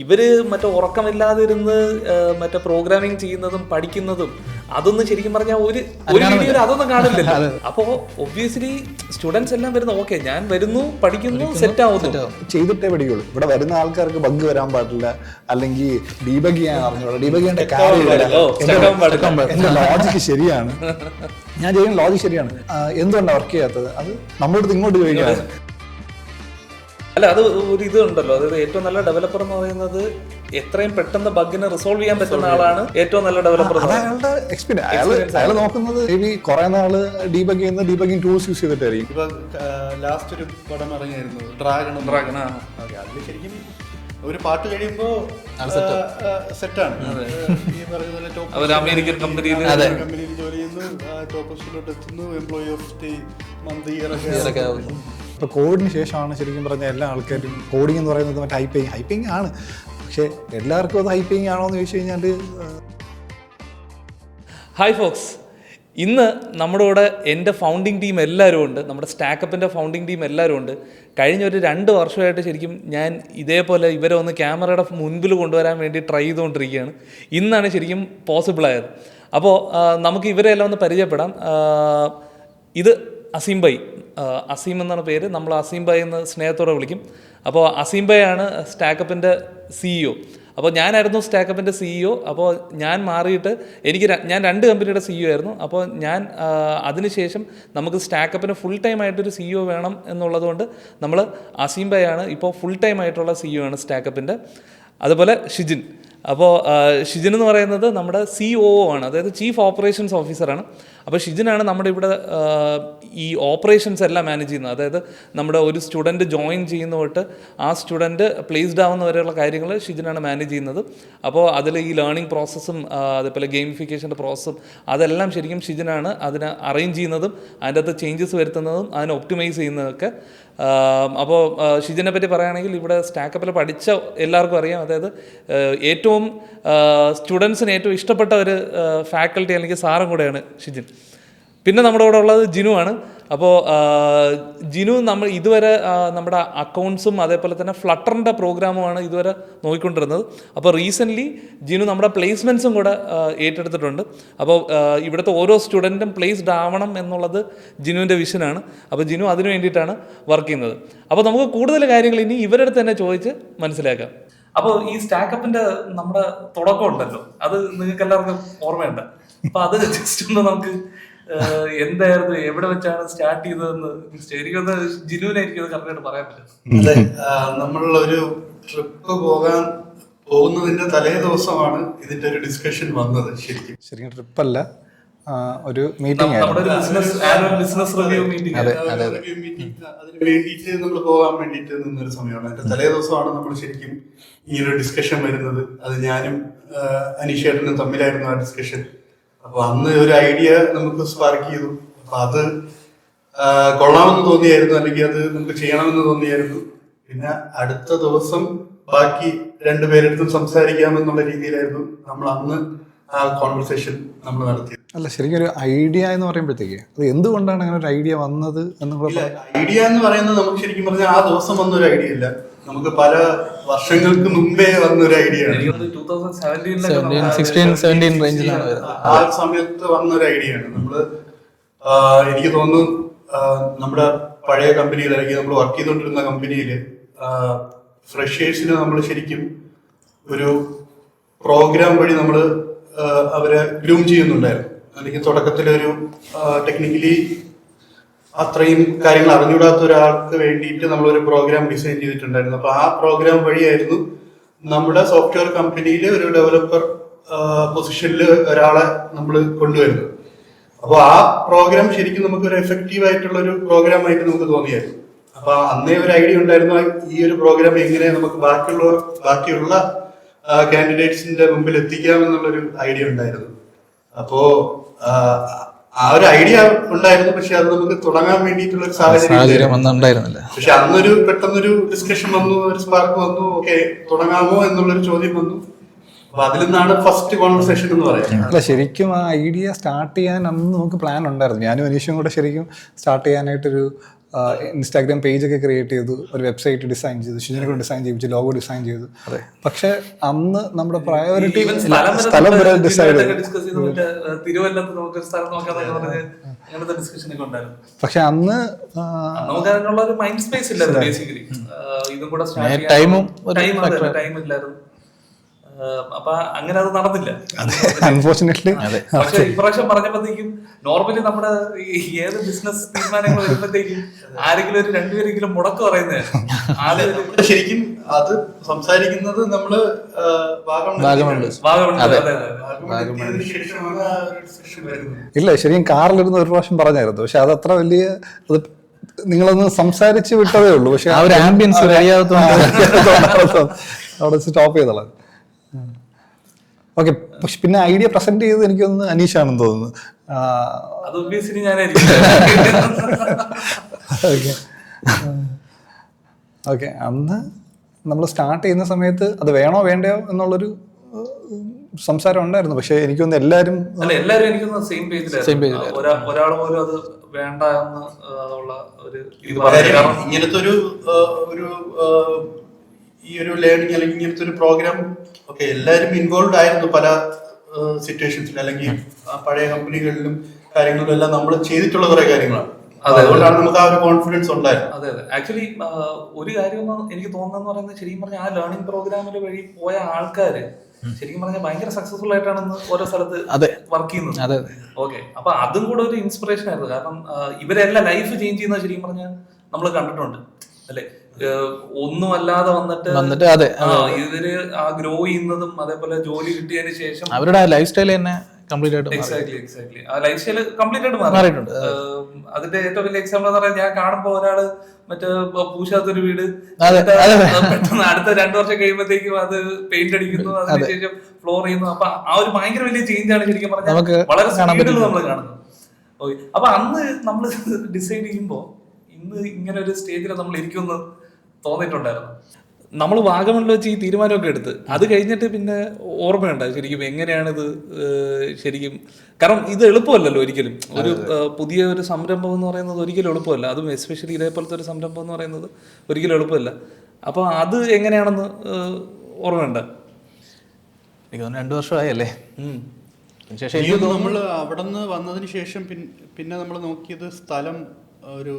ഇവര് മറ്റേ ഉറക്കമില്ലാതെ ഇരുന്ന് മറ്റേ പ്രോഗ്രാമിങ് ചെയ്യുന്നതും പഠിക്കുന്നതും അതൊന്നും ശരിക്കും പറഞ്ഞാൽ ഒരു വീഡിയോയിൽ അതൊന്നും കാണില്ലല്ലോ. അപ്പോ ഒബ്വിയസ്ലി സ്റ്റുഡൻസ് എല്ലാം വരുന്നു, ഓക്കെ ഞാൻ വരുന്നു പഠിക്കുന്നു സെറ്റ് ആവുന്നു, ചെയ്തിട്ടേ പഠിക്കുള്ളൂ. ഇവിടെ വരുന്ന ആൾക്കാർക്ക് ബഗ് വരാൻ പാടില്ല, അല്ലെങ്കിൽ ഡീബഗ് ചെയ്യാൻ അറിഞ്ഞോളൂ, ഡീബഗ് ചെയ്യേണ്ട കാര്യമില്ല. എന്റെ ലോജിക്ക് ശരിയാണ്, ഞാൻ ചെയ്യുന്ന ലോജിക് ശരിയാണ്, എന്തുകൊണ്ടാണ് വർക്ക് ചെയ്യാത്തത്, അത് നമ്മളോട് ഇങ്ങോട്ട് ചോദിക്കുകയാണ്. അല്ല, അത് ഒരു ഇത് ഉണ്ടല്ലോ, അതായത് ഏറ്റവും നല്ല ഡെവലപ്പർ എന്ന് പറയുന്നത് എത്രയും പെട്ടെന്ന് ബഗിനെ റിസോൾവ് ചെയ്യാൻ പറ്റുന്ന ആളാണ് ഏറ്റവും നല്ല ഡെവലപ്പർ. അയാളുടെ എക്സ്പീരിയൻസ്, അയാൾ നോക്കുന്നത് കുറെ നാള് ഡീബഗ് ചെയ്യുന്ന ഡീബഗിങ് ടൂൾസ് യൂസ് ചെയ്തിട്ടായിരിക്കും. ഇപ്പൊ ലാസ്റ്റ് ഒരു പടം ഇറങ്ങിയായിരുന്നു ഡ്രാഗൺ. അതിൽ ശരിക്കും ഒരു പാട്ട് കഴിയുമ്പോ സെറ്റാണ്. ഈ പറയുന്ന അമേരിക്കൻ കമ്പനിയിൽ ജോലി ചെയ്യുന്നു, ടോപ്പ് പോസ്റ്റിലോട്ട് എത്തുന്നു, employee of the month year ഒക്കെ. ഇപ്പൊ കോവിഡിന് ശേഷമാണ് ശരിക്കും പറഞ്ഞ എല്ലാ ആൾക്കാരും കോഡിംഗ് എന്ന് പറയുന്നത് മറ്റേ ഹൈപ്പിംഗ് ആണ്. പക്ഷെ എല്ലാവർക്കും അത് ഹൈപ്പിംഗ് ആണോ എന്ന് ചോദിച്ചു കഴിഞ്ഞാൽ, ഹായ് ഫോക്സ്, ഇന്ന് നമ്മുടെ കൂടെ എൻ്റെ ഫൗണ്ടിങ് ടീം എല്ലാവരും ഉണ്ട്, നമ്മുടെ സ്റ്റാക്കപ്പിൻ്റെ ഫൗണ്ടിങ് ടീം എല്ലാവരും ഉണ്ട്. കഴിഞ്ഞ ഒരു 2 വർഷമായിട്ട് ശരിക്കും ഞാൻ ഇതേപോലെ ഇവരെ ഒന്ന് ക്യാമറയുടെ മുൻപിൽ കൊണ്ടുവരാൻ വേണ്ടി ട്രൈ ചെയ്തുകൊണ്ടിരിക്കുകയാണ്. ഇന്നാണ് ശരിക്കും പോസിബിളായത്. അപ്പോൾ നമുക്ക് ഇവരെല്ലാം ഒന്ന് പരിചയപ്പെടാം. ഇത് അസീം ഭായ്, അസീം എന്നാണ് പേര്, നമ്മൾ അസീം ഭായ് എന്ന് സ്നേഹത്തോടെ വിളിക്കും. അപ്പോൾ അസീം ഭായ് ആണ് സ്റ്റാക്കപ്പിൻ്റെ CEO. അപ്പോൾ ഞാനായിരുന്നു സ്റ്റാക്കപ്പിൻ്റെ CEO. അപ്പോൾ ഞാൻ മാറിയിട്ട് ഞാൻ 2 കമ്പനിയുടെ CEO ആയിരുന്നു. അപ്പോൾ ഞാൻ അതിനുശേഷം നമുക്ക് സ്റ്റാക്കപ്പിന് ഫുൾ ടൈം ആയിട്ടൊരു CEO വേണം എന്നുള്ളതുകൊണ്ട് നമ്മൾ അസീം ഭായ് ആണ് ഇപ്പോൾ ഫുൾ ടൈം ആയിട്ടുള്ള CEO ആണ് സ്റ്റാക്കപ്പിൻ്റെ. അതുപോലെ ഷിജിൻ. അപ്പോൾ ഷിജിൻ എന്ന് പറയുന്നത് നമ്മുടെ COO ആണ്, അതായത് ചീഫ് ഓപ്പറേഷൻസ് ഓഫീസറാണ്. അപ്പോൾ ഷിജിനാണ് നമ്മുടെ ഇവിടെ ഈ ഓപ്പറേഷൻസ് എല്ലാം മാനേജ് ചെയ്യുന്നത്. അതായത് നമ്മുടെ ഒരു സ്റ്റുഡൻറ്റ് ജോയിൻ ചെയ്യുന്ന തൊട്ട് ആ സ്റ്റുഡൻറ്റ് പ്ലേസ്ഡ് ആവുന്ന വരെയുള്ള കാര്യങ്ങൾ ഷിജിനാണ് മാനേജ് ചെയ്യുന്നത്. അപ്പോൾ അതിൽ ഈ ലേണിംഗ് പ്രോസസ്സും അതേപോലെ ഗെയിമിഫിക്കേഷൻ്റെ പ്രോസസ്സും അതെല്ലാം ശരിക്കും ഷിജിനാണ് അതിനെ അറേഞ്ച് ചെയ്യുന്നതും അതിൻ്റെ അകത്ത് ചേഞ്ചസ് വരുത്തുന്നതും അതിനെ ഒപ്റ്റിമൈസ് ചെയ്യുന്നതൊക്കെ. അപ്പോൾ ഷിജിനെ പറ്റി പറയുകയാണെങ്കിൽ ഇവിടെ സ്റ്റാക്കപ്പിൽ പഠിച്ച എല്ലാവർക്കും അറിയാം, അതായത് ഏറ്റവും സ്റ്റുഡൻസിന് ഏറ്റവും ഇഷ്ടപ്പെട്ട ഒരു ഫാക്കൽറ്റി അല്ലെങ്കിൽ സാറും കൂടെയാണ് ഷിജിൻ. പിന്നെ നമ്മുടെ കൂടെ ഉള്ളത് ജിനു ആണ്. അപ്പോൾ ജിനു നമ്മൾ ഇതുവരെ നമ്മുടെ അക്കൗണ്ട്സും അതേപോലെ തന്നെ ഫ്ലട്ടറിൻ്റെ പ്രോഗ്രാമുമാണ് ഇതുവരെ നോക്കിക്കൊണ്ടിരുന്നത്. അപ്പോൾ റീസെൻ്റ്ലി ജിനു നമ്മുടെ പ്ലേസ്മെൻറ്റ്സും കൂടെ ഏറ്റെടുത്തിട്ടുണ്ട്. അപ്പോൾ ഇവിടുത്തെ ഓരോ സ്റ്റുഡൻറ്റും പ്ലേസ്ഡ് ആവണം എന്നുള്ളത് ജിനുവിൻ്റെ വിഷനാണ്. അപ്പോൾ ജിനു അതിനു വേണ്ടിയിട്ടാണ് വർക്ക് ചെയ്യുന്നത്. അപ്പോൾ നമുക്ക് കൂടുതൽ കാര്യങ്ങൾ ഇനി ഇവരുടെ അടുത്ത് തന്നെ ചോദിച്ച് മനസ്സിലാക്കാം. അപ്പോൾ ഈ സ്റ്റാക്കപ്പിൻ്റെ നമ്മുടെ തുടക്കം ഉണ്ടല്ലോ, അത് നിങ്ങൾക്ക് എല്ലാവർക്കും ഓർമ്മയുണ്ട്. അപ്പോൾ അത് ജസ്റ്റ് ഒന്ന് നമുക്ക് എന്തായിരുന്നു, എവിടെ വെച്ചാണ് സ്റ്റാർട്ട് ചെയ്തതെന്ന് ശരിക്കൊന്ന് ജിനുവിനായിരിക്കും അത് കറക്റ്റായിട്ട് പറയാൻ പറ്റും. അതെ, നമ്മൾ ഒരു ട്രിപ്പ് പോകുന്നതിന്റെ തലേ ദിവസമാണ് ഇതിന്റെ ഒരു ഡിസ്കഷൻ വന്നത്. ശരിക്കും ട്രിപ്പല്ല, ഒരു മീറ്റിംഗ് ബിസിനസ് റിവ്യൂ മീറ്റിംഗ്. അതിന് വേണ്ടിയിട്ട് നമ്മൾ പോകാൻ വേണ്ടിയിട്ട് നിന്നൊരു സമയമാണ്. അതിന്റെ തലേ ദിവസമാണ് നമ്മൾ ശരിക്കും ഇങ്ങനൊരു ഡിസ്കഷൻ വരുന്നത്. അത് ഞാനും അനീഷേട്ടനും തമ്മിലായിരുന്നു ആ ഡിസ്കഷൻ. അപ്പൊ അന്ന് ഒരു ഐഡിയ നമുക്ക് സ്പാർക്ക് ചെയ്തു. അപ്പൊ അത് കൊള്ളാമെന്ന് തോന്നിയായിരുന്നു, അല്ലെങ്കിൽ അത് നമുക്ക് ചെയ്യണമെന്ന് തോന്നിയായിരുന്നു. പിന്നെ അടുത്ത ദിവസം ബാക്കി 2 പേരെടുത്തും സംസാരിക്കാമെന്നുള്ള രീതിയിലായിരുന്നു നമ്മൾ അന്ന് ആ കോൺവെർസേഷൻ നമ്മൾ നടത്തിയത്. അല്ല, ശരിക്കും ഒരു ഐഡിയ എന്ന് പറയുമ്പോഴത്തേക്ക് അത് എന്തുകൊണ്ടാണ് അങ്ങനെ ഒരു ഐഡിയ വന്നത് എന്നുള്ള ഐഡിയ എന്ന് പറയുന്നത് നമുക്ക് ശരിക്കും പറഞ്ഞാൽ ആ ദിവസം വന്നൊരു ഐഡിയ ഇല്ല, നമുക്ക് പല വർഷങ്ങൾക്ക് മുമ്പേ വന്നൊരു ഐഡിയ ആണ്. ആ സമയത്ത് വന്നൊരു ഐഡിയ ആണ്. നമ്മള് എനിക്ക് തോന്നുന്നു നമ്മുടെ പഴയ കമ്പനിയിൽ, അല്ലെങ്കിൽ നമ്മൾ വർക്ക് ചെയ്തുകൊണ്ടിരുന്ന കമ്പനിയിൽ ഫ്രഷേഴ്സിന് നമ്മൾ ശരിക്കും ഒരു പ്രോഗ്രാം വഴി നമ്മൾ അവരെ ഗ്രൂം ചെയ്യുന്നുണ്ടായിരുന്നു. അല്ലെങ്കിൽ തുടക്കത്തിലൊരു ടെക്നിക്കലി അത്രയും കാര്യങ്ങൾ അറിഞ്ഞുകൂടാത്ത ഒരാൾക്ക് വേണ്ടിയിട്ട് നമ്മളൊരു പ്രോഗ്രാം ഡിസൈൻ ചെയ്തിട്ടുണ്ടായിരുന്നു. അപ്പൊ ആ പ്രോഗ്രാം വഴിയായിരുന്നു നമ്മുടെ സോഫ്റ്റ്വെയർ കമ്പനിയിൽ ഒരു ഡെവലപ്പർ പൊസിഷനിൽ ഒരാളെ നമ്മൾ കൊണ്ടുവരുന്നത്. അപ്പോൾ ആ പ്രോഗ്രാം ശരിക്കും നമുക്കൊരു എഫക്റ്റീവ് ആയിട്ടുള്ള ഒരു പ്രോഗ്രാം ആയിട്ട് നമുക്ക് തോന്നിയായിരുന്നു. അപ്പൊ അന്നേ ഒരു ഐഡിയ ഉണ്ടായിരുന്നു, ഈ ഒരു പ്രോഗ്രാം എങ്ങനെ നമുക്ക് ബാക്കിയുള്ള കാൻഡിഡേറ്റ്സിന്റെ മുമ്പിൽ എത്തിക്കാമെന്നുള്ളൊരു ഐഡിയ ഉണ്ടായിരുന്നു. അപ്പോ ആ ഒരു ഐഡിയ ഉണ്ടായിരുന്നു, പക്ഷെ അത് നമുക്ക് തുടങ്ങാൻ വേണ്ടിയിട്ടുള്ള ഒരു സാഹചര്യം ഉണ്ടായിരുന്നില്ല. പക്ഷെ അന്നൊരു പെട്ടെന്നൊരു ഡിസ്കഷൻ വന്നു, ഒരു സ്പാർക്ക് വന്നു, ഓക്കെ തുടങ്ങാമോ എന്നുള്ളൊരു ചോദ്യം വന്നു. അപ്പൊ അതിൽ നിന്നാണ് ഫസ്റ്റ് കോൺവെർസേഷൻ എന്ന് പറയുന്നത്. അല്ല, ശരിക്കും ആ ഐഡിയ സ്റ്റാർട്ട് ചെയ്യാൻ അന്ന് നമുക്ക് പ്ലാൻ ഉണ്ടായിരുന്നു. ഞാനും അനീഷും കൂടെ ശരിക്കും സ്റ്റാർട്ട് ചെയ്യാനായിട്ടൊരു ഇൻസ്റ്റാഗ്രാം പേജൊക്കെ ക്രിയേറ്റ് ചെയ്തു, ഒരു വെബ്സൈറ്റ് ഡിസൈൻ ചെയ്തു, ഷിജിനെ കൊണ്ട് ഡിസൈൻ ചെയ്യിച്ചു, ലോഗോ ഡിസൈൻ ചെയ്തു. പക്ഷെ അന്ന് നമ്മുടെ പ്രയോറിറ്റി സ്ഥലം വരെ ഡിസൈഡ് ചെയ്തു. തിരുവല്ലത്ത് നമുക്ക് സ്ഥലം നോക്കാന്നൊക്കെ പറഞ്ഞ് അങ്ങനത്തെ ഡിസ്കഷൻ ഒക്കെ ഉണ്ടായിരുന്നു. പക്ഷെ അന്ന് നമുക്ക് അതിനുള്ള ഒരു മൈൻഡ് സ്പേസ് ഇല്ലായിരുന്നു ബേസിക്കലി. ഇതും കൂടെ ടൈം ഇല്ലായിരുന്നു. അപ്പൊ അങ്ങനെ അത് നടന്നില്ല അൺഫോർച്ചുനേറ്റ്ലി. പക്ഷെ ഇപ്രാവശ്യം പറഞ്ഞപ്പോഴത്തേക്കും നോർമലി നമ്മുടെ ഏത് ബിസിനസ് തീരുമാനങ്ങൾ വരുമ്പോഴത്തേക്കും ആരെങ്കിലും ഒരു രണ്ടുപേരെങ്കിലും മുടക്ക് പറയുന്നത് ശരിക്കും അത് സംസാരിക്കുന്നത് നമ്മള് ഇല്ല, ശരിക്കും കാറിലിരുന്ന് ഒരു പ്രാവശ്യം പറഞ്ഞായിരുന്നു. പക്ഷെ അത് അത്ര വലിയ, അത് നിങ്ങളൊന്ന് സംസാരിച്ച് വിട്ടതേ ഉള്ളൂ. പക്ഷെ ആ ഒരു ആംബിയൻസ് അവിടെ സ്റ്റോപ്പ് ചെയ്തോളാം. ഓക്കെ. പക്ഷെ പിന്നെ ഐഡിയ പ്രസന്റ് ചെയ്തത് എനിക്കൊന്ന് അനീഷാണെന്ന് തോന്നുന്നു. ഓക്കെ. അന്ന് നമ്മൾ സ്റ്റാർട്ട് ചെയ്യുന്ന സമയത്ത് അത് വേണോ വേണ്ടയോ എന്നുള്ളൊരു സംസാരം ഉണ്ടായിരുന്നു. പക്ഷെ എനിക്കൊന്ന് എല്ലാവരും എനിക്കൊന്ന് സെയിം പേജിലായിരുന്നു. ഒരാൾ പോലും അത് വേണ്ട എന്ന് ഉള്ള ഒരു ഇങ്ങനത്തെ ഒരു ഈ ഒരു ലേണിംഗ് അല്ലെങ്കിൽ ഇങ്ങനത്തെ ഒരു പ്രോഗ്രാം ഓക്കെ എല്ലാവരും ഇൻവോൾവ് ആയിരുന്നു പല സിറ്റുവേഷൻസിൽ, അല്ലെങ്കിൽ പഴയ കമ്പനികളിലും കാര്യങ്ങളിലും എല്ലാം നമ്മൾ ചെയ്തിട്ടുള്ള കുറെ കാര്യങ്ങളാണ്. അതുകൊണ്ടാണ് നമുക്ക് ആ ഒരു കോൺഫിഡൻസ് ഉണ്ടായിരുന്നു. അതെ അതെ. ആക്ച്വലി ഒരു കാര്യം എനിക്ക് തോന്നുന്നതെന്ന് പറയുന്നത്, ശരിക്കും പറഞ്ഞാൽ ആ ലേണിംഗ് പ്രോഗ്രാമിൽ വഴി പോയ ആൾക്കാര് ശരിക്കും പറഞ്ഞാൽ ഭയങ്കര സക്സസ്ഫുൾ ആയിട്ടാണ് ഓരോ സ്ഥലത്ത് വർക്ക് ചെയ്യുന്നത്. ഓക്കെ. അപ്പൊ അതും കൂടെ ഒരു ഇൻസ്പിറേഷൻ ആയിരുന്നു. കാരണം ഇവരെല്ലാം ലൈഫ് ചേഞ്ച് ചെയ്യുന്നത് ശരിക്കും പറഞ്ഞാൽ നമ്മൾ കണ്ടിട്ടുണ്ട് അല്ലെ. ഒന്നും അല്ലാതെ വന്നിട്ട് ഇവര് ആ ഗ്രോ ചെയ്യുന്നതും അതേപോലെ ജോലി കിട്ടിയതിന് ശേഷം അവരുടെ ലൈഫ് സ്റ്റൈൽ തന്നെ കംപ്ലീറ്റ് ആയിട്ട് എക്സാക്ട്ലി ആ ലൈഫ് സ്റ്റൈൽ കംപ്ലീറ്റ് ആയിട്ട് മാറിയിട്ടുണ്ട്. അതിന്റെ ഏറ്റവും വലിയ എക്സാമ്പിൾ എന്ന് പറയാൻ, ഞാൻ കാണുമ്പോ ഒരാള് മറ്റേ പൂശാത്തൊരു വീട് പെട്ടെന്ന് അടുത്ത 2 വർഷം കഴിയുമ്പോഴത്തേക്കും അത് പെയിന്റ് അടിക്കുന്നു, അതിനുശേഷം ഫ്ലോർ ചെയ്യുന്നു. അപ്പൊ ആ ഒരു ഭയങ്കര വലിയ ചേഞ്ച് ആണ് ശരിക്കും പറഞ്ഞാൽ വളരെ സ്പീഡിൽ നമ്മൾ കാണുന്നത്. ഓക്കെ. അപ്പൊ അന്ന് നമ്മൾ ഡിസൈഡ് ചെയ്യുമ്പോ ഇന്ന് ഇങ്ങനെ ഒരു സ്റ്റേജിൽ നമ്മൾ ഇരിക്കുമെന്ന് തോന്നിയിട്ടുണ്ടായിരുന്നു. നമ്മൾ വാഗമണിൽ വെച്ച് ഈ തീരുമാനമൊക്കെ എടുത്ത് അത് കഴിഞ്ഞിട്ട് പിന്നെ ഓർമ്മയുണ്ടായി ശരിക്കും എങ്ങനെയാണിത് ശരിക്കും. കാരണം ഇത് എളുപ്പമല്ലല്ലോ ഒരിക്കലും. ഒരു പുതിയ ഒരു സംരംഭം എന്ന് പറയുന്നത് ഒരിക്കലും എളുപ്പമല്ല. അതും എസ്പെഷ്യലി ഇതേപോലത്തെ ഒരു സംരംഭം എന്ന് പറയുന്നത് ഒരിക്കലും എളുപ്പമല്ല. അപ്പോൾ അത് എങ്ങനെയാണെന്ന് ഓർമ്മയുണ്ട്? എനിക്ക് 2 വർഷമായല്ലേ. ശേഷം നമ്മൾ അവിടെ നിന്ന് വന്നതിന് ശേഷം പിന്നെ നമ്മൾ നോക്കിയത് സ്ഥലം, ഒരു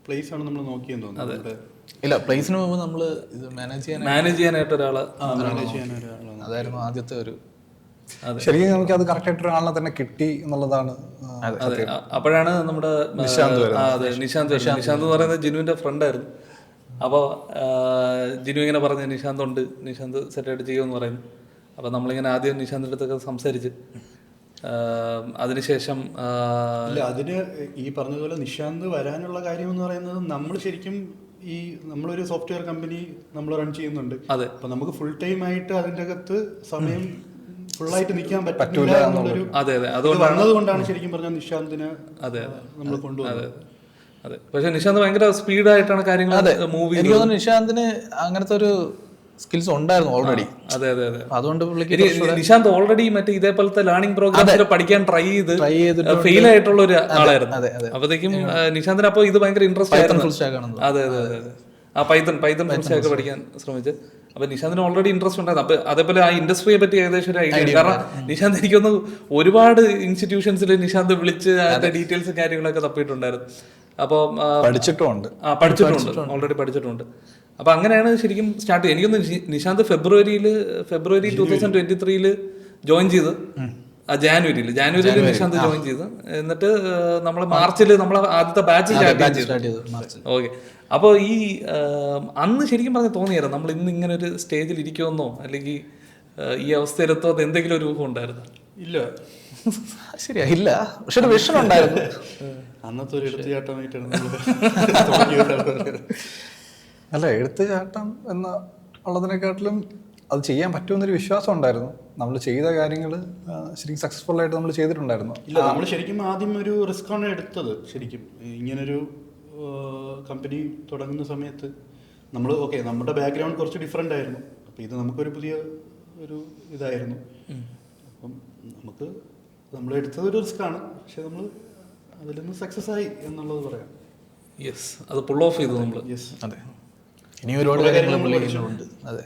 പ്ലേസ് ആണ് നമ്മൾ നോക്കിയെന്ന് തോന്നുന്നു. ഇല്ല, പ്ലേസിന് മുമ്പ് നമ്മൾ ഇത് മാനേജ് ചെയ്യാനായിട്ട് ഒരാള് അതായിരുന്നു ആദ്യത്തെ ഒരു. ശരിക്കും നമുക്ക് അത് കറക്റ്റ് ആയിട്ട് ഒരാളെ തന്നെ കിട്ടി എന്നുള്ളതാണ്. അപ്പോഴാണ് നമ്മുടെ നിശാന്ത് എന്ന് പറയുന്നത് ജിനുവിന്റെ ഫ്രണ്ടായിരുന്നു. അപ്പോൾ ജിനു ഇങ്ങനെ പറഞ്ഞു നിശാന്ത് ഉണ്ട്, നിശാന്ത് സെറ്റായിട്ട് ചെയ്യുമെന്ന് പറയുന്നു. അപ്പോൾ നമ്മളിങ്ങനെ ആദ്യം നിശാന്തിൻ്റെ അടുത്തൊക്കെ സംസാരിച്ച് അതിനുശേഷം അതിന് ഈ പറഞ്ഞതുപോലെ നിശാന്ത് വരാനുള്ള കാര്യം എന്ന് പറയുന്നത്, നമ്മൾ ശരിക്കും ഈ നമ്മളൊരു സോഫ്റ്റ്വെയർ കമ്പനി നമ്മൾ റൺ ചെയ്യുന്നുണ്ട്. അതെ. അപ്പൊ നമുക്ക് ഫുൾ ടൈം ആയിട്ട് അതിൻ്റെ അകത്ത് സമയം ഫുള്ളായിട്ട് നിൽക്കാൻ പറ്റില്ല എന്നുള്ളൊരു വന്നതുകൊണ്ടാണ് ശരിക്കും പറഞ്ഞാൽ നിശാന്തിനെ നമ്മൾ കൊണ്ടുവന്നത്. അതെ. പക്ഷെ നിശാന്ത് ഭയങ്കര സ്പീഡായിട്ടാണ് കാര്യങ്ങൾ മൂവ് ചെയ്യുന്നത്. എനിക്ക് തോന്നുന്നു നിശാന്തിന് അങ്ങനത്തെ ഒരു സ്കിൽസ് ഉണ്ടായിരുന്നു ഓൾറെഡി. അതെ അതെ അതെ. അതുകൊണ്ട് നിശാന്ത് ഓൾറെഡി മറ്റേ ഇതേപോലത്തെ ലേണിംഗ് പ്രോഗ്രാംസിൽ പഠിക്കാൻ ട്രൈ ചെയ്ത് ഫെയിൽ ആയിട്ടുള്ള ഒരു ആളായിരുന്നു. അപ്പോഴത്തേക്കും നിശാന്തിന് അപ്പോൾ ഇത് ഭയങ്കര ഇൻട്രസ്റ്റ് ആയിരുന്നു. അതെ അതെ അതെ അതെ. ആ പൈത്തൺ ഫുൾ സ്റ്റാക്ക് പഠിക്കാൻ ശ്രമിച്ച്. അപ്പൊ നിശാന്തിന് ഓൾറെഡി ഇൻട്രസ്റ്റ് ഉണ്ടായിരുന്നു. അപ്പൊ അതേപോലെ ആ ഇൻഡസ്ട്രിയെ പറ്റി ഏകദേശം ഒരു ഐഡിയ. കാരണം നിശാന്ത് എനിക്കൊന്ന് ഒരുപാട് ഇൻസ്റ്റിറ്റ്യൂഷൻസിൽ നിശാന്ത് വിളിച്ച് അതിന്റെ ഡീറ്റെയിൽസ് കാര്യങ്ങളൊക്കെ തപ്പിയിട്ടുണ്ടായിരുന്നു. അപ്പോൾ പഠിച്ചിട്ടുണ്ട്, ഓൾറെഡി പഠിച്ചിട്ടുണ്ട്. അപ്പൊ അങ്ങനെയാണ് ശരിക്കും സ്റ്റാർട്ട്. എനിക്കൊന്ന് നിശാന്ത് ഫെബ്രുവരി 2023 ജോയിൻ ചെയ്ത്, ജാനുവരിയിൽ നിശാന്ത് ജോയിൻ ചെയ്ത്. എന്നിട്ട് നമ്മൾ മാർച്ചിൽ നമ്മളെ ആദ്യത്തെ ബാച്ച് സ്റ്റാർട്ട് ചെയ്തു. ഓക്കെ. അപ്പോൾ ഈ അന്ന് ശരിക്കും പറഞ്ഞ് തോന്നിയായിരുന്നു നമ്മൾ ഇന്ന് ഇങ്ങനെ ഒരു സ്റ്റേജിൽ ഇരിക്കുമെന്നോ അല്ലെങ്കിൽ ഈ അവസ്ഥയിലെത്തോ എന്തെങ്കിലും ഒരു ഊഹം ഉണ്ടായിരുന്നു? ഇല്ല, ശരിയാ, ഇല്ല. പക്ഷെ ഒരു വിഷൻ ഉണ്ടായിരുന്നു. അന്നത്തെ ഒരു എടുത്തുചാട്ടമായിട്ടാണ്. അല്ല, എടുത്തുചാട്ടം എന്ന ഉള്ളതിനെക്കാട്ടിലും അത് ചെയ്യാൻ പറ്റുമെന്നൊരു വിശ്വാസം ഉണ്ടായിരുന്നു. നമ്മൾ ചെയ്ത കാര്യങ്ങൾ ശരിക്കും സക്സസ്ഫുൾ ആയിട്ട് നമ്മൾ ചെയ്തിട്ടുണ്ടായിരുന്നു. ഇല്ല, നമ്മൾ ശരിക്കും ആദ്യം ഒരു റിസ്ക് ആണ് എടുത്തത്. ശരിക്കും ഇങ്ങനൊരു കമ്പനി തുടങ്ങുന്ന സമയത്ത് നമ്മൾ നമ്മുടെ ബാക്ക്ഗ്രൗണ്ട് കുറച്ച് ഡിഫറെൻ്റ് ആയിരുന്നു. അപ്പം ഇത് നമുക്കൊരു പുതിയ ഒരു ഇതായിരുന്നു. അപ്പം നമ്മൾ എടുത്തതൊരു റിസ്ക് ആണ്. പക്ഷെ നമ്മൾ അതിൽ നിന്ന് സക്സസ് ആയി എന്നുള്ളത് പറയാം. യെസ്, അത് പുൾ ഓഫ് ചെയ്തു നമ്മൾ. അതെ, ഇനി ഒരുപാട് കാര്യങ്ങൾ നമ്മൾ ചെയ്യുന്നുണ്ട്. അതെ,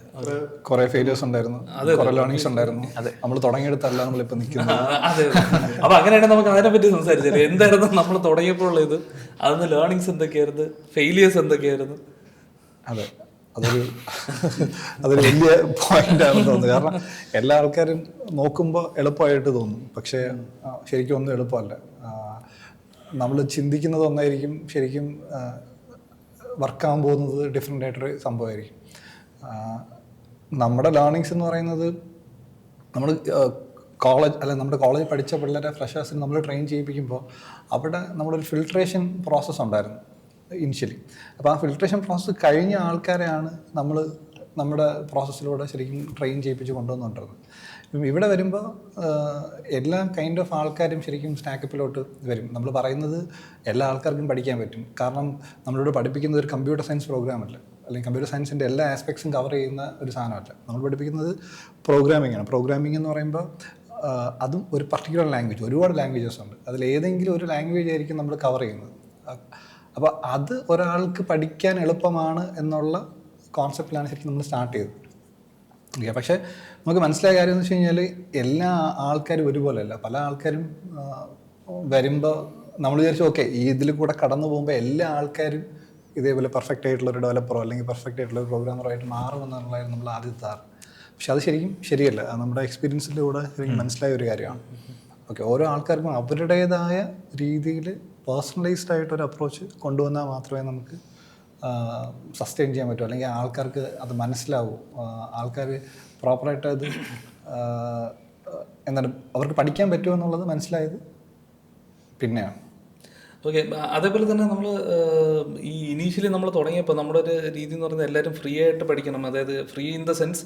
കുറെ ഫെയിലിയേഴ്സ് ഉണ്ടായിരുന്നു, കുറെ ലേണിങ്സ് ഉണ്ടായിരുന്നു. നമ്മൾ തുടങ്ങിയെടുത്തല്ല നമ്മളിപ്പോൾ നിൽക്കുന്നത്. അതെ, അപ്പൊ അങ്ങനെയാണെങ്കിൽ നമുക്ക് അതിനെ പറ്റി സംസാരിച്ചാലേ. എന്തായിരുന്നു നമ്മൾ തുടങ്ങിയപ്പോഴുള്ള ഇത്? അതിന് ലേണിങ്സ് എന്തൊക്കെയായിരുന്നു, ഫെയിലിയേഴ്സ് എന്തൊക്കെയായിരുന്നു? അതെ, അതൊരു വലിയ പോയിന്റ് ആണെന്ന് തോന്നുന്നു. കാരണം എല്ലാ ആൾക്കാരും നോക്കുമ്പോൾ എളുപ്പമായിട്ട് തോന്നും, പക്ഷേ ശരിക്കും ഒന്നും എളുപ്പമല്ല. നമ്മൾ ചിന്തിക്കുന്നത് ഒന്നായിരിക്കും, ശരിക്കും വർക്കാകാൻ പോകുന്നത് ഡിഫറെൻ്റ് ആയിട്ടൊരു സംഭവമായിരിക്കും. നമ്മുടെ ലേണിങ്സ് എന്ന് പറയുന്നത് നമ്മൾ കോളേജ് നമ്മുടെ കോളേജ് പഠിച്ച പിള്ളേരെ ഫ്രഷേഴ്സിന് നമ്മൾ ട്രെയിൻ ചെയ്യിപ്പിക്കുമ്പോൾ അവിടെ നമ്മളൊരു ഫിൽട്രേഷൻ പ്രോസസ്സ് ഉണ്ടായിരുന്നു ഇനിഷ്യലി. അപ്പോൾ ആ ഫിൽട്രേഷൻ പ്രോസസ്സ് കഴിഞ്ഞ ആൾക്കാരെയാണ് നമ്മൾ നമ്മുടെ പ്രോസസ്സിലൂടെ ശരിക്കും ട്രെയിൻ ചെയ്യിപ്പിച്ച് കൊണ്ടുവന്നുകൊണ്ടിരുന്നത്. ഇപ്പം ഇവിടെ വരുമ്പോൾ എല്ലാ കൈൻഡ് ഓഫ് ആൾക്കാരും ശരിക്കും സ്റ്റാക്കപ്പിലോട്ട് വരും. നമ്മൾ പറയുന്നത് എല്ലാ ആൾക്കാർക്കും പഠിക്കാൻ പറ്റും, കാരണം നമ്മളിവിടെ പഠിപ്പിക്കുന്നത് ഒരു കമ്പ്യൂട്ടർ സയൻസ് പ്രോഗ്രാമല്ല, അല്ലെങ്കിൽ കമ്പ്യൂട്ടർ സയൻസിൻ്റെ എല്ലാ ആസ്പെക്ട്സും കവർ ചെയ്യുന്ന ഒരു സാധനമല്ല. നമ്മൾ പഠിപ്പിക്കുന്നത് പ്രോഗ്രാമിംഗ് ആണ്. പ്രോഗ്രാമിംഗ് എന്ന് പറയുമ്പോൾ അതും ഒരു പർട്ടിക്കുലർ ലാംഗ്വേജ്, ഒരുപാട് ലാംഗ്വേജസ് ഉണ്ട്, അതിലേതെങ്കിലും ഒരു ലാംഗ്വേജ് ആയിരിക്കും നമ്മൾ കവർ ചെയ്യുന്നത്. അപ്പോൾ അത് ഒരാൾക്ക് പഠിക്കാൻ എളുപ്പമാണ് എന്നുള്ള കോൺസെപ്റ്റിലാണ് ശരിക്കും നമ്മൾ സ്റ്റാർട്ട് ചെയ്തത്. ഓക്കെ, പക്ഷേ നമുക്ക് മനസ്സിലായ കാര്യം എന്ന് വെച്ച് കഴിഞ്ഞാൽ എല്ലാ ആൾക്കാരും ഒരുപോലെയല്ല. പല ആൾക്കാരും വരുമ്പോൾ നമ്മൾ വിചാരിച്ചു ഓക്കെ ഈ ഇതിൽ കൂടെ കടന്നു പോകുമ്പോൾ എല്ലാ ആൾക്കാരും ഇതേപോലെ പെർഫെക്റ്റ് ആയിട്ടുള്ളൊരു ഡെവലപ്പറോ അല്ലെങ്കിൽ പെർഫെക്റ്റ് ആയിട്ടുള്ളൊരു പ്രോഗ്രാമറോ ആയിട്ട് മാറുമെന്നുള്ളതായിരുന്നു നമ്മൾ ആദ്യത്തെ ധാരണ. പക്ഷെ അത് ശരിക്കും ശരിയല്ല. നമ്മുടെ എക്സ്പീരിയൻസിലൂടെ ശരിക്കും മനസ്സിലായ ഒരു കാര്യമാണ്. ഓക്കെ, ഓരോ ആൾക്കാർക്കും അവരുടേതായ രീതിയിൽ പേഴ്സണലൈസ്ഡ് ആയിട്ടൊരു അപ്രോച്ച് കൊണ്ടുവന്നാൽ മാത്രമേ നമുക്ക് സസ്റ്റെയിൻ ചെയ്യാൻ പറ്റും, അല്ലെങ്കിൽ ആൾക്കാർക്ക് അത് മനസ്സിലാവും, ആൾക്കാർ പ്രോപ്പറായിട്ട് അത് എന്താണ് അവർക്ക് പഠിക്കാൻ പറ്റുമോ എന്നുള്ളത് മനസ്സിലായത് പിന്നെയാണ്. ഓക്കെ, അതേപോലെ തന്നെ നമ്മൾ ഈ ഇനീഷ്യലി നമ്മൾ തുടങ്ങിയപ്പോൾ നമ്മുടെ ഒരു രീതി എന്ന് പറയുന്നത് എല്ലാവരും ഫ്രീ ആയിട്ട് പഠിക്കണം, അതായത് free in the sense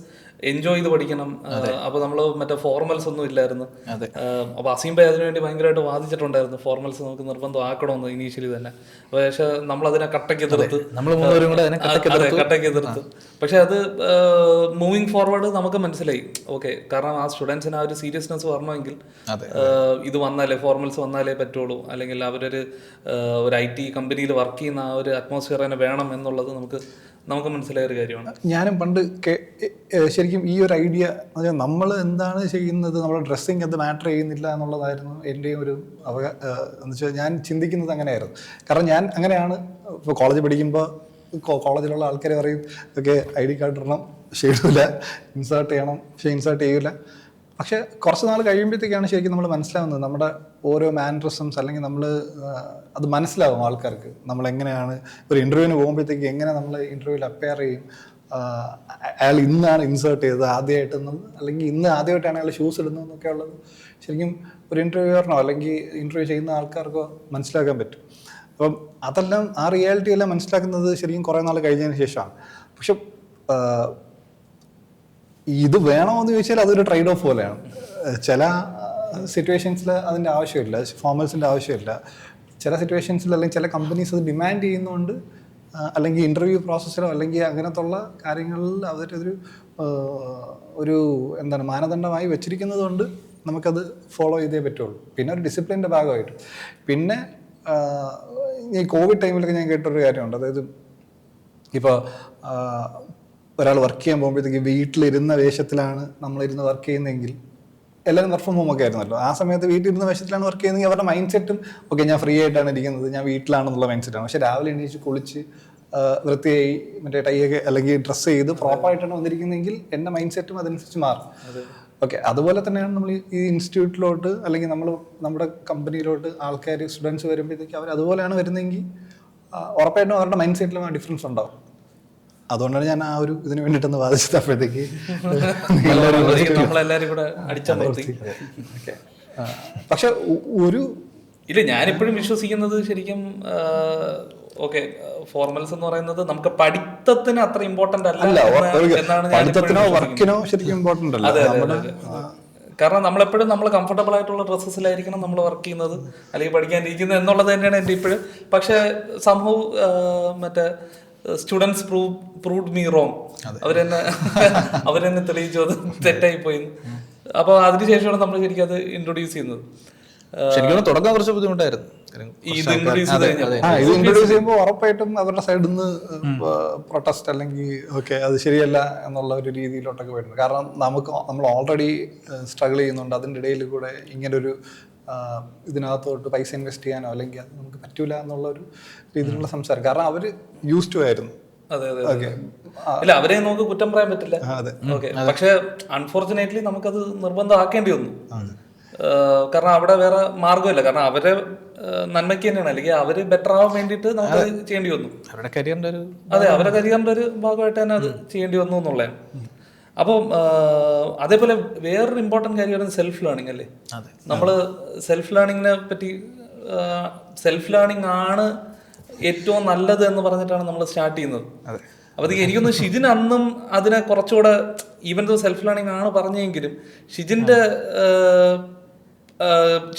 enjoy ചെയ്ത് പഠിക്കണം. അപ്പോൾ നമ്മൾ മറ്റേ ഫോർമൽസ് ഒന്നും ഇല്ലായിരുന്നു. അപ്പോൾ അസീം ഭായ് അതിനുവേണ്ടി ഭയങ്കരമായിട്ട് വാദിച്ചിട്ടുണ്ടായിരുന്നു, ഫോർമൽസ് നമുക്ക് നിർബന്ധമാക്കണമെന്ന് ഇനീഷ്യലി തന്നെ. പക്ഷേ നമ്മളതിനെ കട്ടയ്ക്ക് എതിർത്ത്, കട്ടയ്ക്ക് എതിർത്ത്. പക്ഷെ അത് മൂവിങ് ഫോർവേഡ് നമുക്ക് മനസ്സിലായി. ഓക്കെ, കാരണം ആ സ്റ്റുഡൻസിന് ആ ഒരു സീരിയസ്നെസ് വരണമെങ്കിൽ ഇത് വന്നാലേ, ഫോർമൽസ് വന്നാലേ പറ്റുള്ളൂ, അല്ലെങ്കിൽ അവരൊരു IT കമ്പനിയിൽ വർക്ക് ചെയ്യുന്ന ആ ഒരു അറ്റ്മോസ്ഫിയർ തന്നെ വേണം എന്നുള്ളത് നമുക്ക് മനസ്സിലായ ഒരു കാര്യമാണ്. ഞാനും പണ്ട് ശരിക്കും ഈ ഒരു ഐഡിയ നമ്മൾ എന്താണ് ചെയ്യുന്നത്, നമ്മുടെ ഡ്രസ്സിങ് അത് മാറ്റർ ചെയ്യുന്നില്ല എന്നുള്ളതായിരുന്നു എൻ്റെയും ഒരു എന്ന് വെച്ചാൽ ഞാൻ ചിന്തിക്കുന്നത് അങ്ങനെയായിരുന്നു. കാരണം ഞാൻ അങ്ങനെയാണ് ഇപ്പോൾ കോളേജ് പഠിക്കുമ്പോൾ കോളേജിലുള്ള ആൾക്കാർ പറയും ഓക്കെ ID കാർഡ് ഇടണം, പക്ഷേ ഇടില്ല, ഇൻസേർട്ട് ചെയ്യണം, പക്ഷേ ഇൻസേർട്ട് ചെയ്യില്ല. പക്ഷേ കുറച്ച് നാൾ കഴിയുമ്പോഴത്തേക്കാണ് ശരിക്കും നമ്മൾ മനസ്സിലാവുന്നത് നമ്മുടെ ഓരോ മാനറിസംസ്, അല്ലെങ്കിൽ നമ്മൾ അത് മനസ്സിലാവും ആൾക്കാർക്ക് നമ്മളെങ്ങനെയാണ് ഒരു ഇൻ്റർവ്യൂവിന് പോകുമ്പോഴത്തേക്ക് എങ്ങനെ നമ്മൾ ഇൻ്റർവ്യൂവിൽ അപ്പയർ ചെയ്യും, അയാൾ ഇന്നാണ് ഇൻസേർട്ട് ചെയ്തത് ആദ്യമായിട്ടെന്നും, അല്ലെങ്കിൽ ഇന്ന് ആദ്യമായിട്ടാണ് അയാൾ ഷൂസ് ഇടുന്നതെന്നൊക്കെ ഉള്ളത് ശരിക്കും ഒരു ഇൻ്റർവ്യൂവറിനോ അല്ലെങ്കിൽ ഇൻ്റർവ്യൂ ചെയ്യുന്ന ആൾക്കാർക്കോ മനസ്സിലാക്കാൻ പറ്റും. അപ്പം അതെല്ലാം ആ റിയാലിറ്റി എല്ലാം മനസ്സിലാക്കുന്നത് ശരിക്കും കുറേ നാൾ കഴിഞ്ഞതിന് ശേഷമാണ്. പക്ഷെ ഇത് വേണോ എന്ന് ചോദിച്ചാൽ അതൊരു ട്രേഡ് ഓഫ് പോലെയാണ്. ചില സിറ്റുവേഷൻസിൽ അതിൻ്റെ ആവശ്യമില്ല, ഫോർമൽസിൻ്റെ ആവശ്യമില്ല. ചില സിറ്റുവേഷൻസിൽ അല്ലെങ്കിൽ ചില കമ്പനീസ് അത് ഡിമാൻഡ് ചെയ്യുന്നതുകൊണ്ട്, അല്ലെങ്കിൽ ഇൻ്റർവ്യൂ പ്രോസസ്സിലോ അല്ലെങ്കിൽ അങ്ങനത്തുള്ള കാര്യങ്ങളിൽ അവരൊരു ഒരു എന്താണ് മാനദണ്ഡമായി വെച്ചിരിക്കുന്നത് കൊണ്ട് നമുക്കത് ഫോളോ ചെയ്തേ പറ്റുള്ളൂ. പിന്നെ ഒരു ഡിസിപ്ലിൻ്റെ ഭാഗമായിട്ട്. പിന്നെ ഈ കോവിഡ് ടൈമിലൊക്കെ ഞാൻ കേട്ടൊരു കാര്യമുണ്ട്, അതായത് ഇപ്പോൾ ഒരാൾ വർക്ക് ചെയ്യാൻ പോകുമ്പോഴത്തേക്ക് വീട്ടിലിരുന്ന വേഷത്തിലാണ് നമ്മളിരുന്ന് വർക്ക് ചെയ്യുന്നതെങ്കിൽ, എല്ലാവരും വർക്ക് ഫ്രം ഹോം ഒക്കെ ആയിരുന്നല്ലോ, ആ സമയത്ത് വീട്ടിലിരുന്ന വേഷത്തിലാണ് വർക്ക് ചെയ്യുന്നതെങ്കിൽ അവരുടെ മൈൻഡ് സെറ്റും ഓക്കെ ഞാൻ ഫ്രീ ആയിട്ടാണ് ഇരിക്കുന്നത്, ഞാൻ വീട്ടിലാണെന്നുള്ള മൈൻഡ് സെറ്റാണ്. പക്ഷെ രാവിലെ എണീച്ച് കുളിച്ച് വൃത്തിയായി മറ്റേ ടൈയൊക്കെ അല്ലെങ്കിൽ ഡ്രസ്സ് ചെയ്ത് പ്രോപ്പറായിട്ടാണ് വന്നിരിക്കുന്നതെങ്കിൽ എൻ്റെ മൈൻഡ് സെറ്റും അതനുസരിച്ച് മാറും. ഓക്കെ, അതുപോലെ തന്നെയാണ് നമ്മൾ ഈ ഇൻസ്റ്റിറ്റ്യൂട്ടിലോട്ട് അല്ലെങ്കിൽ നമ്മുടെ കമ്പനിയിലോട്ട് ആൾക്കാർ സ്റ്റുഡൻസ് വരുമ്പോഴത്തേക്ക് അവർ അതുപോലെയാണ് വരുന്നതെങ്കിൽ ഉറപ്പായിട്ടും അവരുടെ മൈൻഡ് സെറ്റിലും ആ ഡിഫറൻസ് ഉണ്ടാവും. അതുകൊണ്ടാണ് ഞാൻ ആ ഒരു ഇതിന് വേണ്ടിയിട്ടൊന്ന് വാദിച്ചത്. അപ്പോഴത്തേക്ക് പക്ഷെ ഇല്ല, ഞാനിപ്പോഴും വിശ്വസിക്കുന്നത് ശരിക്കും ഓക്കെ ഫോർമൽസ് എന്ന് പറയുന്നത് നമുക്ക് പഠിത്തത്തിന് അത്ര ഇമ്പോർട്ടന്റ് അല്ല എന്നാണ്. പഠിത്തത്തിനോ വർക്കിനോ ശരിക്കും ഇമ്പോർട്ടന്റ് അല്ല. കാരണം നമ്മളെപ്പോഴും നമ്മൾ കംഫർട്ടബിൾ ആയിട്ടുള്ള ഡ്രസ്സസിലായിരിക്കണം നമ്മൾ വർക്ക് ചെയ്യുന്നത് അല്ലെങ്കിൽ പഠിക്കാനിരിക്കുന്നത് എന്നുള്ളത് തന്നെയാണ് എൻ്റെ ഇപ്പോഴും. പക്ഷെ സംഭവം മറ്റേ സ്റ്റുഡൻസ് പ്രൂവ്ഡ് മീ റോങ്, അവരെന്നെ തെളിയിച്ചു അത് തെറ്റായി പോയി. അപ്പോൾ അതിനുശേഷമാണ് നമ്മൾ ശരിക്കും അത് ഇൻട്രൊഡ്യൂസ് ചെയ്യുന്നത്. ശരിക്കും തുടക്കം കുറച്ച് ബുദ്ധിമുട്ടായിരുന്നു. ഇത് introduce ചെയ്ത് കഴിഞ്ഞപ്പോൾ. ഇത് ഇൻട്രൊഡ്യൂസ് ചെയ്യുമ്പോൾ ഉറപ്പായിട്ടും അവരുടെ സൈഡിൽ നിന്ന് പ്രൊട്ടസ്റ്റ് അല്ലെങ്കിൽ ഓക്കെ അത് ശരിയല്ല എന്നുള്ള ഒരു രീതിയിലോട്ടൊക്കെ വരുന്നത്. കാരണം നമ്മൾ ഓൾറെഡി സ്ട്രഗിൾ ചെയ്യുന്നുണ്ട്, അതിൻ്റെ ഇടയിൽ കൂടെ ഇങ്ങനൊരു ഇതിനകത്തോട്ട് പൈസ ഇൻവെസ്റ്റ് ചെയ്യാനോ അല്ലെങ്കിൽ അത് നമുക്ക് പറ്റൂല എന്നുള്ള ഒരു രീതിയിലുള്ള സംസാരം. കാരണം അവർ യൂസ് ടു ആയിരുന്നു. അതെ അതെ ഇല്ല, അവരെ നമുക്ക് കുറ്റം പറയാൻ പറ്റില്ല. ഓക്കെ, പക്ഷെ അൺഫോർച്ചുനേറ്റ്ലി നമുക്കത് നിർബന്ധമാക്കേണ്ടി വന്നു. കാരണം അവിടെ വേറെ മാർഗമില്ല. കാരണം അവരെ നന്മയ്ക്ക് തന്നെയാണ്, അല്ലെങ്കിൽ അവര് ബെറ്റർ ആവാൻ വേണ്ടിയിട്ട് നമുക്ക് ചെയ്യേണ്ടി വന്നു. അവരുടെ കരിയറിന്റെ ഒരു അവരുടെ കരിയറിന്റെ ഒരു ഭാഗമായിട്ട് തന്നെ അത് ചെയ്യേണ്ടി വന്നു എന്നുള്ളതാണ്. അപ്പം അതേപോലെ വേറൊരു ഇമ്പോർട്ടൻറ്റ് കാര്യമാണ് സെൽഫ് ലേണിംഗ് അല്ലേ. നമ്മൾ സെൽഫ് ലേണിങ്ങിനെ പറ്റി സെൽഫ് ലേണിംഗ് ആണ് ഏറ്റവും നല്ലത് എന്ന് പറഞ്ഞിട്ടാണ് നമ്മൾ സ്റ്റാർട്ട് ചെയ്യുന്നത്. അപ്പോൾ എനിക്കൊന്ന് ഷിജിൻ അന്നും അതിനെ കുറച്ചുകൂടെ ഈവൻ ദോ സെൽഫ് ലേണിംഗ് ആണ് പറഞ്ഞെങ്കിലും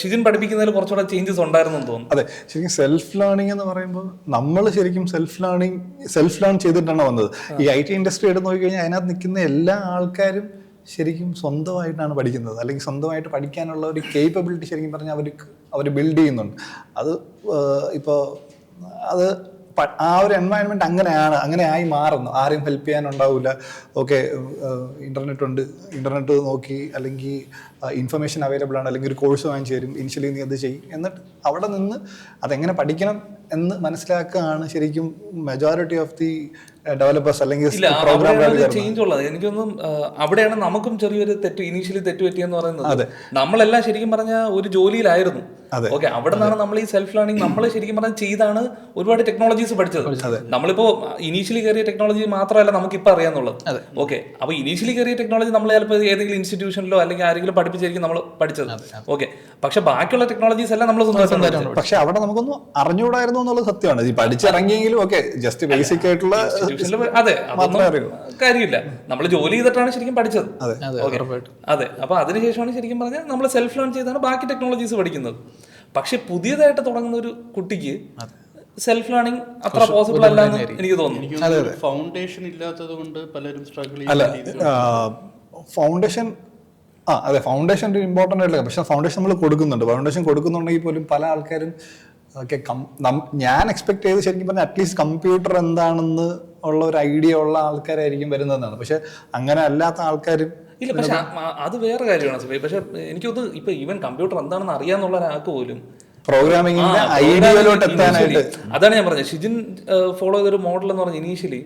ഷിജിൻ പഠിപ്പിക്കുന്നതിൽ കുറച്ചുകൂടെ ചേഞ്ചസ് ഉണ്ടായിരുന്നു എന്ന് തോന്നുന്നു. അതെ, ശരിക്കും സെൽഫ് ലേണിംഗ് എന്ന് പറയുമ്പോൾ നമ്മൾ ശരിക്കും സെൽഫ് ലേൺ ചെയ്തിട്ടാണ് വന്നത്. ഈ IT ഇൻഡസ്ട്രി എടുത്ത് നോക്കിക്കഴിഞ്ഞാൽ അതിനകത്ത് നിൽക്കുന്ന എല്ലാ ആൾക്കാരും ശരിക്കും സ്വന്തമായിട്ടാണ് പഠിക്കുന്നത്, അല്ലെങ്കിൽ സ്വന്തമായിട്ട് പഠിക്കാനുള്ള ഒരു കേപ്പബിലിറ്റി ശരിക്കും പറഞ്ഞാൽ അവർ ബിൽഡ് ചെയ്യുന്നുണ്ട്. അത് ഇപ്പോൾ അത് ആ ഒരു എൻവയൺമെൻറ്റ് അങ്ങനെ ആയി മാറുന്നു. ആരും ഹെൽപ്പ് ചെയ്യാനുണ്ടാവില്ല. ഓക്കെ, ഇൻ്റർനെറ്റ് നോക്കി അല്ലെങ്കിൽ ഇൻഫർമേഷൻ അവൈലബിൾ ആണ്, അല്ലെങ്കിൽ ഒരു കോഴ്സ് വാങ്ങിച്ചു തരും, ഇനിഷ്യലി നീ അത് ചെയ്യും, എന്നിട്ട് അവിടെ നിന്ന് അതെങ്ങനെ പഠിക്കണം എന്ന് മനസ്സിലാക്കുകയാണ് ശരിക്കും മെജോറിറ്റി ഓഫ് ദി ഡെവലപ്പേഴ്സ് അല്ലെങ്കിൽ ചേഞ്ച് ഉള്ളത്. എനിക്കൊന്നും അവിടെയാണ് നമുക്കും ചെറിയൊരു ഇനീഷ്യലി തെറ്റ് പറ്റിയെന്ന് പറയുന്നത്. നമ്മളെല്ലാം ശരിക്കും പറഞ്ഞ ഒരു ജോലിയിലായിരുന്നു. ഓക്കെ, അവിടെ നിന്നാണ് നമ്മൾ ഈ സെൽഫ് ലേണിംഗ് നമ്മൾ ശരിക്കും പറഞ്ഞാൽ ചെയ്താണ് ഒരുപാട് ടെക്നോളജീസ് പഠിച്ചത്. നമ്മളിപ്പോ ഇനീഷ്യലി കയറിയ ടെക്നോളജി മാത്രമല്ല നമുക്കിപ്പോൾ അറിയാന്നുള്ളത്. ഓക്കെ, അപ്പൊ ഇനീഷ്യലി കയറിയ ടെക്നോളജി നമ്മൾ ചിലപ്പോൾ ഏതെങ്കിലും ഇൻസ്റ്റിറ്റ്യൂഷനിലോ അല്ലെങ്കിൽ ആരെങ്കിലും പഠിപ്പിച്ചായിരിക്കും നമ്മൾ പഠിച്ചത്. ഓക്കെ, പക്ഷെ ബാക്കിയുള്ള ടെക്നോളജീസ് എല്ലാം നമ്മൾ സ്വന്തമായിട്ട്. പക്ഷെ അവിടെ നമുക്കൊന്നും അറിഞ്ഞുകൂടായിരുന്നു എന്നുള്ളത് സത്യമാണ്. ഈ പഠിച്ചിറങ്ങിയെങ്കിലും ഓക്കെ ജസ്റ്റ് ബേസിക് ആയിട്ടുള്ള അതെ, അതൊന്നും കാര്യമില്ല. നമ്മൾ ജോലി ചെയ്തിട്ടാണ് ശരിക്കും പഠിച്ചത്. അതെ, അപ്പൊ അതിനുശേഷമാണ് ശരിക്കും പറഞ്ഞാൽ നമ്മൾ സെൽഫ് ലേൺ ചെയ്താണ് ബാക്കി ടെക്നോളജീസ് പഠിക്കുന്നത്. പക്ഷെ പുതിയതായിട്ട് തുടങ്ങുന്ന ഒരു കുട്ടിക്ക് സെൽഫ് ലേണിംഗ് അത്ര പോസിബിൾ അല്ല എന്ന് എനിക്ക് തോന്നുന്നു. ഫൗണ്ടേഷൻ ഇല്ലാത്തത് കൊണ്ട് പലരും സ്ട്രഗിൾ ഫൗണ്ടേഷൻ അതെ, ഫൗണ്ടേഷൻ ഒരു ഇമ്പോർട്ടൻ്റ് ആയിട്ടുള്ള. പക്ഷെ ഫൗണ്ടേഷൻ നമ്മൾ കൊടുക്കുന്നുണ്ടെങ്കിൽ പോലും പല ആൾക്കാരും ഓക്കെ ഞാൻ എക്സ്പെക്ട് ചെയ്ത് ശരിക്കും പറഞ്ഞാൽ അറ്റ്ലീസ്റ്റ് കമ്പ്യൂട്ടർ എന്താണെന്ന് ഉള്ള ഒരു ഐഡിയ ഉള്ള ആൾക്കാരായിരിക്കും വരുന്നതെന്നാണ്. പക്ഷെ അങ്ങനെ അല്ലാത്ത ആൾക്കാരും ഇല്ല. പക്ഷെ അത് വേറെ കാര്യമാണ് സുബൈ. പക്ഷെ എനിക്കൊന്ന് ഇപ്പൊ ഈവൻ കമ്പ്യൂട്ടർ എന്താണെന്ന് അറിയാന്നുള്ള ഒരാൾക്ക് പോലും പ്രോഗ്രാമിംഗിന്റെ ഐഡിയയിലോട്ട് എത്താനായിട്ട്, അതാണ് ഞാൻ പറഞ്ഞത്. ഷിജിൻ ഫോളോ ചെയ്തൊരു മോഡൽ എന്ന് പറഞ്ഞാൽ ഇനീഷ്യലി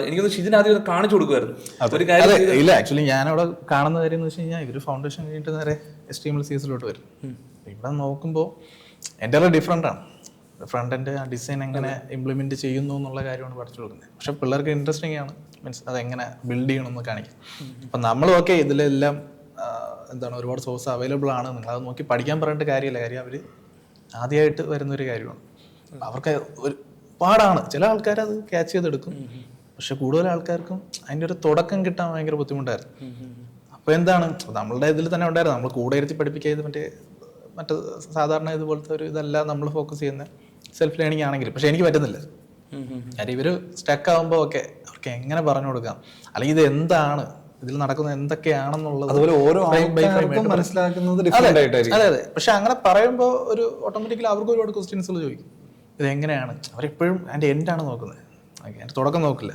എനിക്കൊന്ന് ഷിജിൻ ആദ്യം കാണിച്ചു കൊടുക്കുമായിരുന്നു ഒരു കാര്യം. ഇല്ല, ആക്ച്വലി ഞാനവിടെ കാണുന്ന കാര്യം എന്ന് വെച്ച് കഴിഞ്ഞാൽ ഇവര് ഫൗണ്ടേഷൻ കഴിഞ്ഞിട്ട് നേരെ HTML CSസിലോട്ട് വരും. ഇവിടെ നോക്കുമ്പോൾ എൻ്റെ ഡിഫറെൻ്റ് ആണ്. ഫ്രണ്ട് എൻഡ് ആ ഡിസൈൻ എങ്ങനെ ഇംപ്ലിമെൻറ്റ് ചെയ്യുന്നു എന്നുള്ള കാര്യമാണ് പഠിച്ചു കൊടുക്കുന്നത്. പക്ഷെ പിള്ളേർക്ക് ഇൻട്രസ്റ്റിംഗ് ആണ്, മീൻസ് അതെങ്ങനെ ബിൽഡ് ചെയ്യണമെന്ന് കാണിക്കും. അപ്പം നമ്മൾ ഓക്കെ ഇതിലെല്ലാം എന്താണ് ഒരുപാട് സോഴ്സ് അവൈലബിൾ ആണ്, നിങ്ങളത് നോക്കി പഠിക്കാൻ പറഞ്ഞിട്ട് കാര്യമില്ല. കാര്യം അവർ ആദ്യമായിട്ട് വരുന്നൊരു കാര്യമാണ്. അവർക്ക് ഒരു പാടാണ്. ചില ആൾക്കാർ അത് ക്യാച്ച് ചെയ്തെടുക്കും, പക്ഷെ കൂടുതൽ ആൾക്കാർക്കും അതിൻ്റെ ഒരു തുടക്കം കിട്ടാൻ ഭയങ്കര ബുദ്ധിമുട്ടായിരുന്നു. അപ്പോൾ എന്താണ് നമ്മളുടെ ഇതിൽ തന്നെ ഉണ്ടായിരുന്നു, നമ്മൾ കൂടെ ഇരുത്തി പഠിപ്പിക്കാതെ മറ്റേ സാധാരണ ഇതുപോലത്തെ ഒരു ഇതല്ല നമ്മൾ ഫോക്കസ് ചെയ്യുന്ന സെൽഫ് ലേണിംഗ് ആണെങ്കിലും. പക്ഷെ എനിക്ക് പറ്റുന്നില്ല. കാര്യം ഇവർ സ്റ്റക്ക് ആകുമ്പോൾ ഓക്കെ അവർക്ക് എങ്ങനെ പറഞ്ഞു കൊടുക്കാം, അല്ലെങ്കിൽ ഇത് എന്താണ്, ഇതിൽ നടക്കുന്നത് എന്തൊക്കെയാണെന്നുള്ളത് അതുപോലെ ഓരോ മനസ്സിലാക്കുന്നത് ഡിഫറെന്റ് ആയിട്ടായിരിക്കും. അതെ. പക്ഷെ അങ്ങനെ പറയുമ്പോൾ ഒരു ഓട്ടോമാറ്റിക്കലി അവർക്ക് ഒരുപാട് ക്വസ്റ്റ്യൻസുകൾ ചോദിക്കും. ഇതെങ്ങനെയാണ്, അവരെപ്പോഴും അതിൻ്റെ എൻഡാണ് നോക്കുന്നത്, അതിൻ്റെ തുടക്കം നോക്കില്ല,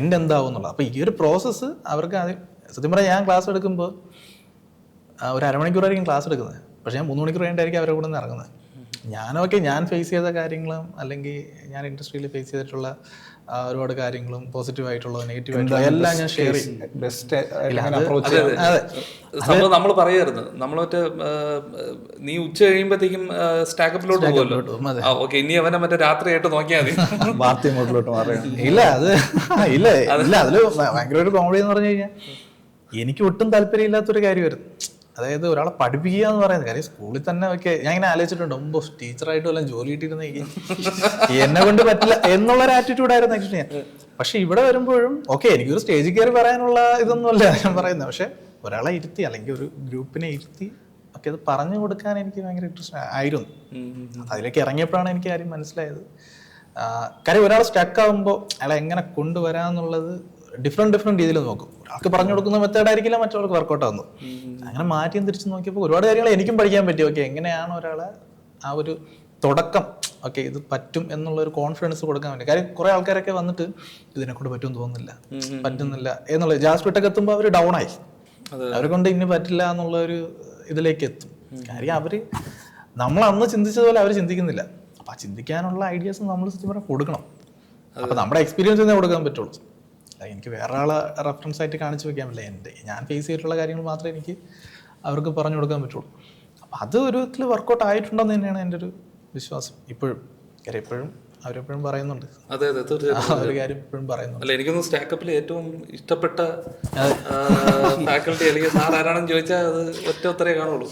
എൻഡ് എന്താവും എന്നുള്ളത്. അപ്പോൾ ഈ ഒരു പ്രോസസ്സ് അവർക്ക് ആദ്യം സത്യം പറയാം. ഞാൻ ക്ലാസ് എടുക്കുമ്പോൾ ഒരു അരമണിക്കൂറായിരിക്കും ക്ലാസ് എടുക്കുന്നത്, പക്ഷെ ഞാൻ 3 മണിക്കൂർ കഴിഞ്ഞിട്ടായിരിക്കും അവരുടെ കൂടെ നിന്ന് ഇറങ്ങുന്നത്. ഞാൻ ഫേസ് ചെയ്ത കാര്യങ്ങളും അല്ലെങ്കിൽ ഞാൻ ഇൻഡസ്ട്രിയിൽ ഫേസ് ചെയ്തിട്ടുള്ള ഒരുപാട് കാര്യങ്ങളും പോസിറ്റീവ് ആയിട്ടുള്ളത് നെഗറ്റീവ് ആയിട്ടുള്ള എല്ലാം ഞാൻ ഷെയർ ചെയ്യും. സംഭവം നമ്മൾ പറയായിരുന്നു, നമ്മൾ മറ്റേ നീ ഉച്ച കഴിയുമ്പോഴത്തേക്കും സ്റ്റാക്കപ്പിലോട്ട് പോകുമല്ലോ. ഓക്കെ, ഇനി അവനെ മറ്റേ രാത്രിയായിട്ട് നോക്കിയാൽ മതി. ഇല്ല അതില് ഭയങ്കര ഒരു കോമഡി എന്ന് പറഞ്ഞു കഴിഞ്ഞാൽ എനിക്ക് ഒട്ടും താല്പര്യമില്ലാത്തൊരു കാര്യമായിരുന്നു. അതായത് ഒരാളെ പഠിപ്പിക്കുക എന്ന് പറയുന്നത് കാര്യം സ്കൂളിൽ തന്നെ ഒക്കെ ഞാൻ ഇങ്ങനെ ആലോചിച്ചിട്ടുണ്ട്, മുമ്പ് ടീച്ചറായിട്ട് വല്ലതും ജോലി കിട്ടിയിരുന്നെങ്കിൽ എന്നെ കൊണ്ട് പറ്റില്ല എന്നുള്ളൊരു ആറ്റിറ്റ്യൂഡായിരുന്നു ആക്ച്വലി ഞാൻ. പക്ഷെ ഇവിടെ വരുമ്പോഴും ഓക്കെ എനിക്കൊരു സ്റ്റേജിൽ കയറി പറയാനുള്ള ഇതൊന്നുമല്ല ഞാൻ പറയുന്നത്. പക്ഷെ ഒരാളെ ഇരുത്തി അല്ലെങ്കിൽ ഒരു ഗ്രൂപ്പിനെ ഇരുത്തി ഒക്കെ അത് പറഞ്ഞു കൊടുക്കാൻ എനിക്ക് ഭയങ്കര ഇൻട്രസ്റ്റ് ആയിരുന്നു. അതിലേക്ക് ഇറങ്ങിയപ്പോഴാണ് എനിക്ക് കാര്യം മനസ്സിലായത്. കാര്യം ഒരാൾ സ്റ്റക്ക് ആകുമ്പോൾ അയാളെ എങ്ങനെ കൊണ്ടുവരാന്നുള്ളത് ഡിഫറെന്റ് രീതിയിൽ നോക്കും. ഒരാൾക്ക് പറഞ്ഞു കൊടുക്കുന്ന മെത്തേഡ് ആയിരിക്കില്ല മറ്റൊരാൾക്ക് വർക്കൗട്ട് ആവുന്നത്. അങ്ങനെ മാറ്റിയും തിരിച്ചു നോക്കിയപ്പോൾ ഒരുപാട് കാര്യങ്ങൾ എനിക്കും പഠിക്കാൻ പറ്റി. ഓക്കെ, എങ്ങനെയാണ് ഒരാളെ ആ ഒരു തുടക്കം, ഓക്കെ ഇത് പറ്റും എന്നുള്ള ഒരു കോൺഫിഡൻസ് കൊടുക്കാൻ വേണ്ടി. കാര്യം കുറെ ആൾക്കാരൊക്കെ വന്നിട്ട് ഇതിനെക്കൊണ്ട് പറ്റുമെന്ന് തോന്നുന്നില്ല, പറ്റുന്നില്ല എന്നുള്ളത് ജാസ് ഫിട്ടൊക്കെ എത്തുമ്പോൾ അവർ ഡൗൺ ആയി, അവരെ കൊണ്ട് ഇനി പറ്റില്ല എന്നുള്ള ഒരു ഇതിലേക്ക് എത്തും. കാര്യം അവര് നമ്മൾ അന്ന് ചിന്തിച്ചതുപോലെ അവർ ചിന്തിക്കുന്നില്ല. അപ്പൊ ആ ചിന്തിക്കാനുള്ള ഐഡിയാസ് നമ്മൾ സത്യം പറഞ്ഞാൽ കൊടുക്കണം. അപ്പൊ നമ്മുടെ എക്സ്പീരിയൻസ് തന്നെ കൊടുക്കാൻ പറ്റുള്ളൂ. എനിക്ക് വേറെ ആളെ റെഫറൻസ് ആയിട്ട് കാണിച്ചു വെക്കാൻ പറ്റില്ല. ഞാൻ ഫേസ് ചെയ്തിട്ടുള്ള കാര്യങ്ങൾ മാത്രമേ എനിക്ക് അവർക്ക് പറഞ്ഞു കൊടുക്കാൻ പറ്റുള്ളൂ. അപ്പം അത് ഒരു വിധത്തിൽ വർക്കൗട്ട് ആയിട്ടുണ്ടെന്ന് തന്നെയാണ് എൻ്റെ ഒരു വിശ്വാസം ഇപ്പോഴും. കാര്യം എപ്പോഴും അവരെപ്പോഴും പറയുന്നുണ്ട്. അതെ അതെ, തീർച്ചയായും ഒരു കാര്യം എപ്പോഴും പറയുന്നുണ്ട്. അല്ല, എനിക്കൊന്ന് സ്റ്റാക്കപ്പിൽ ഏറ്റവും ഇഷ്ടപ്പെട്ട ഫാക്കൽറ്റി അല്ലെങ്കിൽ സാർ ആരാണെന്ന് ചോദിച്ചാൽ അത് ഒറ്റ ഉത്തരേ കാണുള്ളൂ.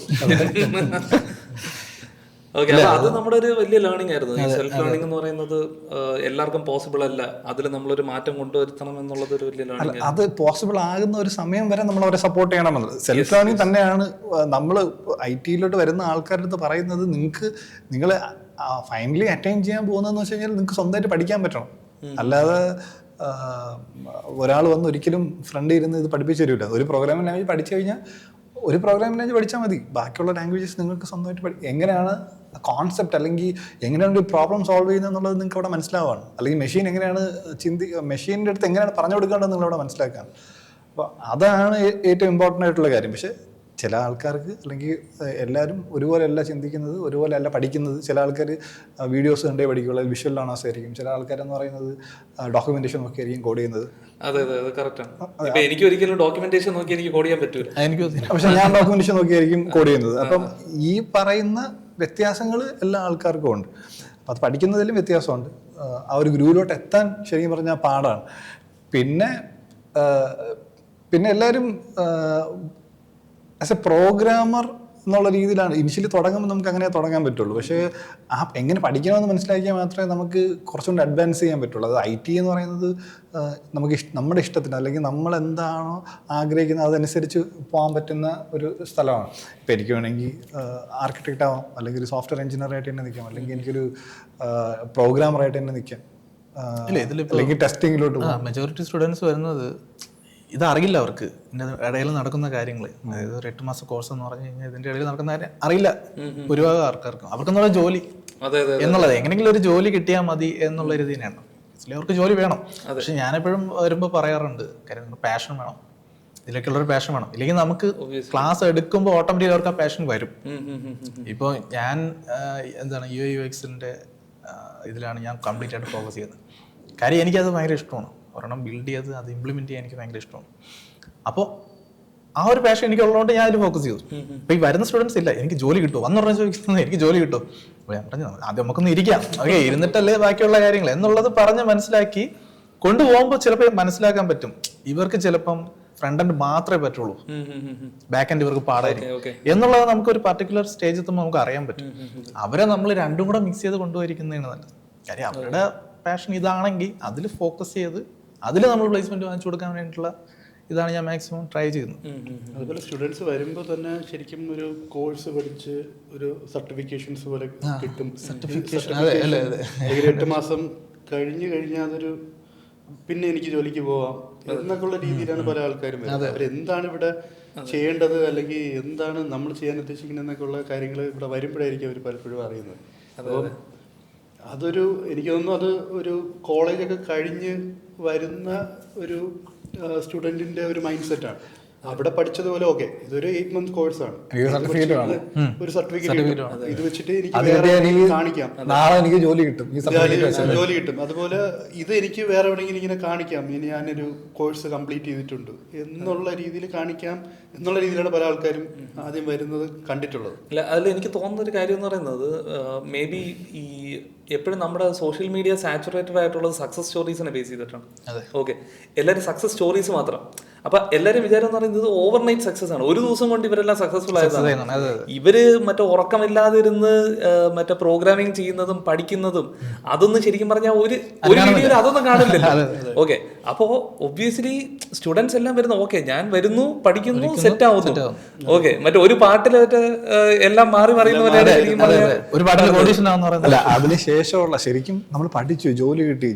ഓക്കെ, അപ്പൊ അത് നമ്മുടെ ഒരു വലിയ ലേണിംഗ് ആയിരുന്നു. ഈ സെൽഫ് ലേണിംഗ് എന്ന് പറയുന്നത് എല്ലാവർക്കും പോസിബിൾ അല്ല. അതിൽ നമ്മളൊരു മാറ്റം കൊണ്ടുവരുത്തണം എന്നുള്ളത് ഒരു വലിയ ലേണിംഗ്. അത് പോസിബിൾ ആകുന്ന ഒരു സമയം വരെ നമ്മൾ അവരെ സപ്പോർട്ട് ചെയ്യണമെന്നത് സെൽഫ് ലേണിംഗ് തന്നെയാണ്. നമ്മൾ IT-യിലോട്ട് വരുന്ന ആൾക്കാരുടെ അടുത്ത് പറയുന്നത്, നിങ്ങൾ ഫൈനലി അറ്റൈൻ ചെയ്യാൻ പോകുന്നതെന്ന് വെച്ച് കഴിഞ്ഞാൽ നിങ്ങൾക്ക് സ്വന്തമായിട്ട് പഠിക്കാൻ പറ്റണം. അല്ലാതെ ഒരാൾ വന്ന് ഒരിക്കലും ഫ്രണ്ട് ഇരുന്ന് ഇത് പഠിപ്പിച്ചു തരില്ല. ഒരു പ്രോഗ്രാമിംഗ് ലാംഗ്വേജ് പഠിച്ചു കഴിഞ്ഞാൽ ഒരു പ്രോഗ്രാമിംഗ് ലാംഗ്വേജ് പഠിച്ചാൽ മതി. ബാക്കിയുള്ള ലാംഗ്വേജസ് നിങ്ങൾക്ക് സ്വന്തമായിട്ട് എങ്ങനെയാണ് കോൺസെപ്റ്റ് അല്ലെങ്കിൽ എങ്ങനെയാണ് ഒരു പ്രോബ്ലം സോൾവ് ചെയ്യുന്നത് എന്നുള്ളത് നിങ്ങൾക്ക് അവിടെ മനസ്സിലാവുകയാണ്. അല്ലെങ്കിൽ മെഷീൻ എങ്ങനെയാണ് മെഷീൻ്റെ അടുത്ത് എങ്ങനെയാണ് പറഞ്ഞു കൊടുക്കേണ്ടത് നിങ്ങളവിടെ മനസ്സിലാക്കുകയാണ്. അപ്പോൾ അതാണ് ഏറ്റവും ഇമ്പോർട്ടൻ്റ് ആയിട്ടുള്ള കാര്യം. പക്ഷേ ചില ആൾക്കാർക്ക് അല്ലെങ്കിൽ എല്ലാവരും ഒരുപോലെ അല്ല ചിന്തിക്കുന്നത്, ഒരുപോലെ അല്ല പഠിക്കുന്നത്. ചില ആൾക്കാർ വീഡിയോസ് കണ്ടേ പഠിക്കുള്ളൂ, വിഷ്വൽ ലേണേഴ്സ് ആയിരിക്കും. ചില ആൾക്കാരെന്ന് പറയുന്നത് ഡോക്യുമെന്റേഷൻ നോക്കി ആയിരിക്കും കോഡ് ചെയ്യുന്നത്. അതെ അതെ, അത് കറക്റ്റാണ്. ഇപ്പൊ എനിക്ക് ഒരിക്കലും ഡോക്യുമെന്റേഷൻ നോക്കി എനിക്ക് കോഡ് ചെയ്യാൻ പറ്റൂല. പക്ഷെ ഞാൻ ഡോക്യുമെന്റേഷൻ നോക്കിയായിരിക്കും കോഡ് ചെയ്യുന്നത്. അപ്പം ഈ പറയുന്ന വ്യത്യാസങ്ങൾ എല്ലാ ആൾക്കാർക്കും ഉണ്ട്. അപ്പം അത് പഠിക്കുന്നതിലും വ്യത്യാസമുണ്ട്. ആ ഒരു ഗ്രൂവിലോട്ട് എത്താൻ ശരിക്കും പറഞ്ഞാൽ പാടാണ്. പിന്നെ എല്ലാവരും ആസ് എ പ്രോഗ്രാമർ എന്നുള്ള രീതിയിലാണ് ഇനിഷ്യലി തുടങ്ങുമ്പോൾ നമുക്ക് അങ്ങനെ തുടങ്ങാൻ പറ്റുള്ളൂ. പക്ഷേ എങ്ങനെ പഠിക്കണമെന്ന് മനസ്സിലാക്കിയാൽ മാത്രമേ നമുക്ക് കുറച്ചുകൂടി അഡ്വാൻസ് ചെയ്യാൻ പറ്റുള്ളൂ. അത് IT എന്ന് പറയുന്നത് നമുക്ക് നമ്മുടെ ഇഷ്ടത്തിന് അല്ലെങ്കിൽ നമ്മൾ എന്താണോ ആഗ്രഹിക്കുന്നത് അതനുസരിച്ച് പോകാൻ പറ്റുന്ന ഒരു സ്ഥലമാണ്. ഇപ്പം എനിക്ക് വേണമെങ്കിൽ ആർക്കിടെക്റ്റ് ആവാം, അല്ലെങ്കിൽ ഒരു സോഫ്റ്റ്വെയർ എഞ്ചിനീയർ ആയിട്ട് തന്നെ നിൽക്കാം, അല്ലെങ്കിൽ എനിക്കൊരു പ്രോഗ്രാമറായിട്ട് തന്നെ നിൽക്കാം, അല്ലെങ്കിൽ ടെസ്റ്റിങ്ങിലോട്ട് പോകാം. മെജോറിറ്റി സ്റ്റുഡൻസ് വരുന്നത് ഇതറിയില്ല അവർക്ക്. ഇതിൻ്റെ ഇടയിൽ നടക്കുന്ന കാര്യങ്ങൾ, അതായത് ഒരു 8 മാസ കോഴ്സ് എന്ന് പറഞ്ഞു കഴിഞ്ഞാൽ ഇതിൻ്റെ ഇടയിൽ നടക്കുന്ന കാര്യം അറിയില്ല ഭൂരിഭാഗം ആൾക്കാർക്കും. അവർക്കെന്നുള്ള ജോലി എന്നുള്ളത് എങ്ങനെയെങ്കിലും ഒരു ജോലി കിട്ടിയാൽ മതി എന്നുള്ള ഒരു ഇതിനാണ്. അവർക്ക് ജോലി വേണം. പക്ഷെ ഞാനെപ്പോഴും വരുമ്പോൾ പറയാറുണ്ട്, കാര്യം നമുക്ക് പാഷൻ വേണം, ഇതിലേക്കുള്ളൊരു പാഷൻ വേണം. ഇല്ലെങ്കിൽ നമുക്ക് ക്ലാസ് എടുക്കുമ്പോൾ ഓട്ടോമാറ്റിക്കലി അവർക്ക് ആ പാഷൻ വരും. ഇപ്പോൾ ഞാൻ UI/UX-ന്റെ ഇതിലാണ് ഞാൻ കംപ്ലീറ്റ് ആയിട്ട് ഫോക്കസ് ചെയ്യുന്നത്. കാര്യം എനിക്കത് ഭയങ്കര ഇഷ്ടമാണ്. ഒരെണ്ണം ബിൽഡ് ചെയ്ത് അത് ഇംപ്ലിമെന്റ് ചെയ്യാൻ എനിക്ക് ഭയങ്കര ഇഷ്ടമാണ്. അപ്പോൾ ആ ഒരു പാഷൻ എനിക്ക് ഉള്ളതുകൊണ്ട് ഞാൻ അതിൽ ഫോക്കസ് ചെയ്തു. അപ്പോൾ ഈ വരുന്ന സ്റ്റുഡൻസ് ഇല്ല എനിക്ക് ജോലി കിട്ടുമോ എന്ന് പറഞ്ഞാൽ ചോദിക്കുന്നത് എനിക്ക് ജോലി കിട്ടുമോ. അപ്പോൾ ഞാൻ പറഞ്ഞു ആദ്യം നമുക്കൊന്ന് ഇരിക്കാം, ഓക്കെ ഇരുന്നിട്ടല്ലേ ബാക്കിയുള്ള കാര്യങ്ങൾ എന്നുള്ളത് പറഞ്ഞ് മനസ്സിലാക്കി കൊണ്ടുപോകുമ്പോൾ ചിലപ്പോൾ മനസ്സിലാക്കാൻ പറ്റും. ഇവർക്ക് ചിലപ്പം ഫ്രണ്ട് എൻഡ് മാത്രമേ പറ്റുള്ളൂ, ബാക്ക് എൻഡ് ഇവർക്ക് പാടായിരിക്കും എന്നുള്ളത് നമുക്ക് ഒരു പർട്ടിക്കുലർ സ്റ്റേജ് എത്തുമ്പോൾ നമുക്ക് അറിയാൻ പറ്റും. അവരെ നമ്മൾ രണ്ടും കൂടെ മിക്സ് ചെയ്ത് കൊണ്ടുപോയിരിക്കുന്നതാണ് നല്ലത്. കാര്യം അവരുടെ പാഷൻ ഇതാണെങ്കിൽ അതിൽ ഫോക്കസ് ചെയ്ത് അതിൽ നമ്മൾ പ്ലേസ്മെന്റ് വാങ്ങിച്ചു കൊടുക്കാൻ വേണ്ടിയിട്ടുള്ള ഇതാണ് ഞാൻ മാക്സിമം ട്രൈ ചെയ്യുന്നത്. അതുപോലെ സ്റ്റുഡൻസ് വരുമ്പോൾ തന്നെ ശരിക്കും ഒരു കോഴ്സ് പഠിച്ച് ഒരു സർട്ടിഫിക്കേഷൻസ് പോലെ കിട്ടും. 8 മാസം കഴിഞ്ഞാൽ അതൊരു പിന്നെ എനിക്ക് ജോലിക്ക് പോവാം എന്നൊക്കെ ഉള്ള രീതിയിലാണ് പല ആൾക്കാരും വരുന്നത്. അവരെന്താണ് ഇവിടെ ചെയ്യേണ്ടത് അല്ലെങ്കിൽ എന്താണ് നമ്മൾ ചെയ്യാൻ ഉദ്ദേശിക്കുന്നത് എന്നൊക്കെ ഉള്ള കാര്യങ്ങൾ ഇവിടെ വരുമ്പോഴായിരിക്കും അവർ പലപ്പോഴും അറിയുന്നത്. അപ്പോൾ അതൊരു എനിക്ക് തോന്നുന്നു അത് ഒരു കോളേജൊക്കെ കഴിഞ്ഞ് വരുന്ന ഒരു സ്റ്റുഡൻറ്റിൻ്റെ ഒരു മൈൻഡ് സെറ്റാണ്. അവിടെ പഠിച്ചതുപോലെ ഓക്കെ ഇതൊരു 8 മന്ത് കോഴ്സാണ്, ഒരു സർട്ടിഫിക്കറ്റ് ഇത് വെച്ചിട്ട് എനിക്ക് കാണിക്കാം, നാളെ എനിക്ക് ജോലി കിട്ടും, ജോലി കിട്ടും. അതുപോലെ ഇത് എനിക്ക് വേറെ എവിടെയെങ്കിലും ഇങ്ങനെ കാണിക്കാം, ഇനി ഞാനൊരു കോഴ്സ് കംപ്ലീറ്റ് ചെയ്തിട്ടുണ്ട് എന്നുള്ള രീതിയിൽ കാണിക്കാം എന്നുള്ള രീതിയിലാണ് പല ആൾക്കാരും ആദ്യം വരുന്നത് കണ്ടിട്ടുള്ളത്. അല്ല, അതിൽ എനിക്ക് തോന്നുന്ന ഒരു കാര്യം എന്ന് പറയുന്നത് മേ ബി ഈ എപ്പോഴും നമ്മുടെ സോഷ്യൽ മീഡിയ സാച്ചുറേറ്റഡ് ആയിട്ടുള്ളത് സക്സസ് സ്റ്റോറീസിനെ ബേസ് ചെയ്തിട്ടാണ്. ഓക്കെ, എല്ലാവരും സക്സസ് സ്റ്റോറീസ് മാത്രം. അപ്പൊ എല്ലാവരും വിചാരം എന്ന് പറയുന്നത് ഓവർനൈറ്റ് സക്സസ് ആണ്, ഒരു ദിവസം കൊണ്ട് ഇവരെല്ലാം സക്സസ്ഫുൾ ആയതാണ്. ഇവര് മറ്റേ ഉറക്കമില്ലാതിരുന്ന് മറ്റേ പ്രോഗ്രാമിംഗ് ചെയ്യുന്നതും പഠിക്കുന്നതും അതൊന്നും ശരിക്കും പറഞ്ഞാൽ ഒരു വീഡിയോയിൽ അതൊന്നും കാണില്ലല്ലോ. ഓക്കെ, അപ്പോ ഒബ്വിയസ്ലി സ്റ്റുഡൻസ് എല്ലാം വരുന്നു, ഓക്കെ ഞാൻ വരുന്നു പഠിക്കുന്നു സെറ്റ് ആവുന്നു. ഓക്കെ, മറ്റേ ഒരു പാട്ടിൽ മറ്റേ എല്ലാം മാറി മറിയുന്ന പോലെ അതിനുശേഷമുള്ള ശരിക്കും നമ്മൾ പഠിച്ചു ജോലി കിട്ടി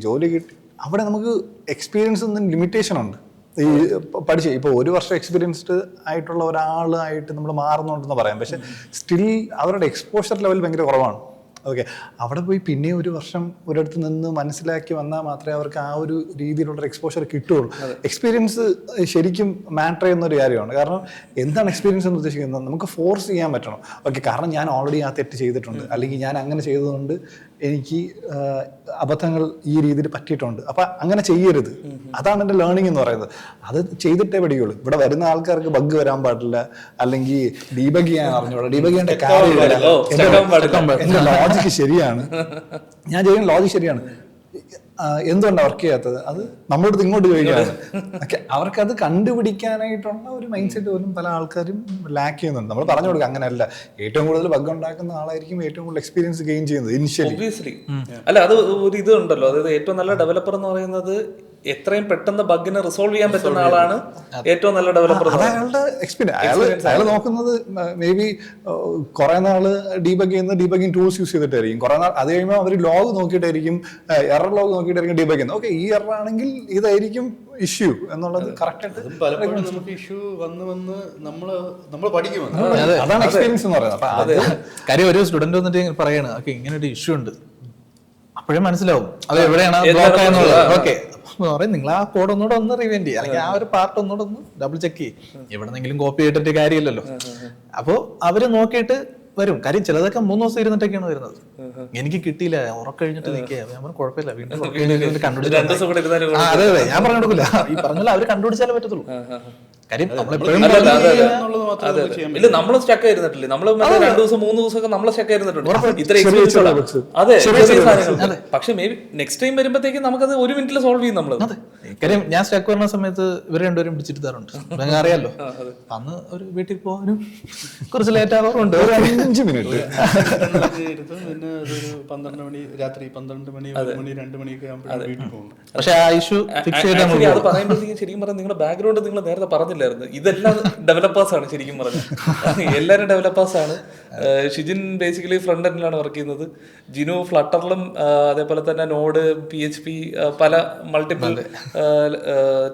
അവിടെ നമുക്ക് എക്സ്പീരിയൻസ് ലിമിറ്റേഷൻ ഉണ്ട്. ഈ പഠിച്ച് ഇപ്പോൾ 1 വർഷം എക്സ്പീരിയൻസ്ഡ് ആയിട്ടുള്ള ഒരാളായിട്ട് നമ്മൾ മാറുന്നുണ്ടെന്ന് പറയാം. പക്ഷെ സ്റ്റിൽ അവരുടെ എക്സ്പോഷർ ലെവൽ ഭയങ്കര കുറവാണ്. ഓക്കെ, അവിടെ പോയി പിന്നെ 1 വർഷം ഒരിടത്ത് നിന്ന് മനസ്സിലാക്കി വന്നാൽ മാത്രമേ അവർക്ക് ആ ഒരു രീതിയിലുള്ള എക്സ്പോഷർ കിട്ടുകയുള്ളൂ. എക്സ്പീരിയൻസ് ശരിക്കും മാറ്റർ ചെയ്യുന്ന ഒരു കാര്യമാണ്. കാരണം എന്താണ് എക്സ്പീരിയൻസ് എന്ന് ഉദ്ദേശിക്കുന്നത്? നമുക്ക് ഫോഴ്സ് ചെയ്യാൻ പറ്റണം. ഓക്കെ, കാരണം ഞാൻ ഓൾറെഡി ആ തെറ്റ് ചെയ്തിട്ടുണ്ട്, അല്ലെങ്കിൽ ഞാൻ അങ്ങനെ ചെയ്തതുകൊണ്ട് എനിക്ക് അബദ്ധങ്ങൾ ഈ രീതിയിൽ പറ്റിയിട്ടുണ്ട്, അപ്പം അങ്ങനെ ചെയ്യരുത്. അതാണ് എൻ്റെ ലേണിംഗ് എന്ന് പറയുന്നത്. അത് ചെയ്തിട്ടേ പഠിക്കുള്ളൂ. ഇവിടെ വരുന്ന ആൾക്കാർക്ക് ബഗ് വരാൻ പാടില്ല, അല്ലെങ്കിൽ ഡീബഗ് ചെയ്യാൻ അറിഞ്ഞൂടാ, ഡീബഗ് ചെയ്യേണ്ട കാര്യമില്ല. എൻ്റെ ലോജിക്ക് ശരിയാണ്, ഞാൻ ചെയ്യുന്ന ലോജിക് ശരിയാണ്, എന്തുകൊണ്ടാണ് വർക്ക് ചെയ്യാത്തത്, അത് നമ്മളോട് ഇങ്ങോട്ട് ചോദിക്കുകയാണ്. ഓക്കെ, അവർക്കത് കണ്ടുപിടിക്കാനായിട്ടുള്ള ഒരു മൈൻഡ് സെറ്റ് പോലും പല ആൾക്കാരും ലാക്ക് ചെയ്യുന്നുണ്ട്. നമ്മൾ പറഞ്ഞു കൊടുക്കുക അങ്ങനെയല്ല, ഏറ്റവും കൂടുതൽ ബഗ് ഉണ്ടാക്കുന്ന ആളായിരിക്കും ഏറ്റവും കൂടുതൽ എക്സ്പീരിയൻസ് ഗെയിൻ ചെയ്യുന്നത് ഇനിഷ്യലി. അല്ല, അത് ഒരു ഇത് ഉണ്ടല്ലോ, അതായത് ഏറ്റവും നല്ല ഡെവലപ്പർ എന്ന് പറയുന്നത് എത്രയും പെട്ടെന്ന് ബഗിനെ റിസോൾവ് ചെയ്യാൻ പറ്റുന്ന ആളാണ് ഏറ്റവും നല്ല ഡെവലപ്പർ. അയാളുടെ എക്സ്പീരിയൻസ് അയാൾ നോക്കുന്നത് മേ ബി കുറെ നാള് ഡീബഗ് ചെയ്യുന്ന ഡീബഗിങ് ടൂൾസ് യൂസ് ചെയ്തിട്ടായിരിക്കും. കുറെ നാൾ അത് കഴിയുമ്പോൾ അവർ ലോഗ് നോക്കിയിട്ടായിരിക്കും, എറർ ലോഗ് നോക്കിയിട്ടായിരിക്കും ഡീബഗ് ചെയ്യുന്നത്. ഓക്കെ, ഈ എറർ ആണെങ്കിൽ ഇതായിരിക്കും ഇഷ്യൂ എന്നുള്ളത് കറക്റ്റ് ആയിട്ട് പലപ്പോഴും നമുക്ക് ഇഷ്യൂ വന്ന് നമ്മൾ പഠിക്കും. അതാണ് എക്സ്പീരിയൻസ് എന്ന് പറയുന്നത്. അതെ, കാര്യം ഒരു സ്റ്റുഡന്റ് വന്നിട്ട് പറയാണ് ഓക്കെ ഇങ്ങനെ ഒരു ഇഷ്യൂ ഉണ്ട്, അപ്പോഴേ മനസ്സിലാവും അത് എവിടെയാണ് ബ്ലോക്ക് ആയെന്നുള്ളത്. ഓക്കെ, പറയും നിങ്ങൾ ആ കോഡ് ഒന്നുകൂടെ ഒന്ന് റിവൈൻഡ് ചെയ്യുക, അല്ലെങ്കിൽ ആ ഒരു പാർട്ട് ഒന്നുകൂടെ ഒന്ന് ഡബിൾ ചെക്ക് ചെയ്യും. എവിടെന്നെങ്കിലും കോപ്പി ചെയ്തിട്ട് കാര്യമില്ലല്ലോ. അപ്പോൾ അവര് നോക്കിയിട്ട് വരും. കാര്യം ചിലതൊക്കെ 3 ദിവസം ഇരുന്നിട്ടൊക്കെയാണ് വരുന്നത്. എനിക്ക് കിട്ടിയില്ല, ഉറക്കഴിഞ്ഞിട്ട് നിൽക്കുക, ഞാൻ കുഴപ്പമില്ല, വീണ്ടും കണ്ടുപിടിച്ചാൽ അതെ അതെ ഞാൻ പറഞ്ഞു കൊടുക്കില്ല. ഈ പറഞ്ഞാൽ അവര് കണ്ടുപിടിച്ചാലേ പറ്റത്തുള്ളൂ. കാര്യം ഇല്ല, നമ്മള് സ്റ്റക്ക് ആയിരുന്നിട്ടില്ലേ, നമ്മള് 2 ദിവസം 3 ദിവസമൊക്കെ നമ്മള് സ്റ്റക്ക് ആയിരുന്നിട്ടുണ്ട്. ഇത്ര എക്സ്പീരിയൻസ് അതെ, പക്ഷെ മേ ബി നെക്സ്റ്റ് ടൈം വരുമ്പോഴത്തേക്ക് നമുക്കത് 1 മിനിറ്റിൽ സോൾവ് ചെയ്യും നമ്മള്. കാര്യം ഞാൻ സ്റ്റക്ക് വരുന്ന സമയത്ത് ഇവർ രണ്ടുപേരും പിടിച്ചിട്ട് തരുന്നുണ്ട്, നിങ്ങൾക്ക് അറിയാലോ. അന്ന് ഒരു വീട്ടിൽ പോകാനും കുറച്ച് ലേറ്റ് ആവാറുണ്ട്, 5 മിനിറ്റ്. പിന്നെ അതൊരു 12 മണി, രാത്രി 12 മണി, 1 മണി, 2 മണിയൊക്കെ ആകുമ്പോൾ വീട്ടിൽ പോകും. പക്ഷെ ആ ഇഷ്യൂ ഫിക്സ് ചെയ്ത് അത് പറയുമ്പോഴത്തേക്കും ശരിക്കും പറഞ്ഞാൽ നിങ്ങളുടെ ബാക്ക്ഗ്രൗണ്ട് നിങ്ങൾ നേരത്തെ പറഞ്ഞില്ലായിരുന്നു. ഇതെല്ലാം ഡെവലപ്പേഴ്സ് ആണ് ശരിക്കും പറഞ്ഞത്, എല്ലാവരും ഡെവലപ്പേഴ്സ് ആണ്. ഷിജിൻ ബേസിക്കലി ഫ്രണ്ട് എൻഡിലാണ് വർക്ക് ചെയ്യുന്നത്, ജിനു ഫ്ലട്ടറിലും അതേപോലെ തന്നെ നോഡ്, PHP, പല മൾട്ടിപ്പിൾ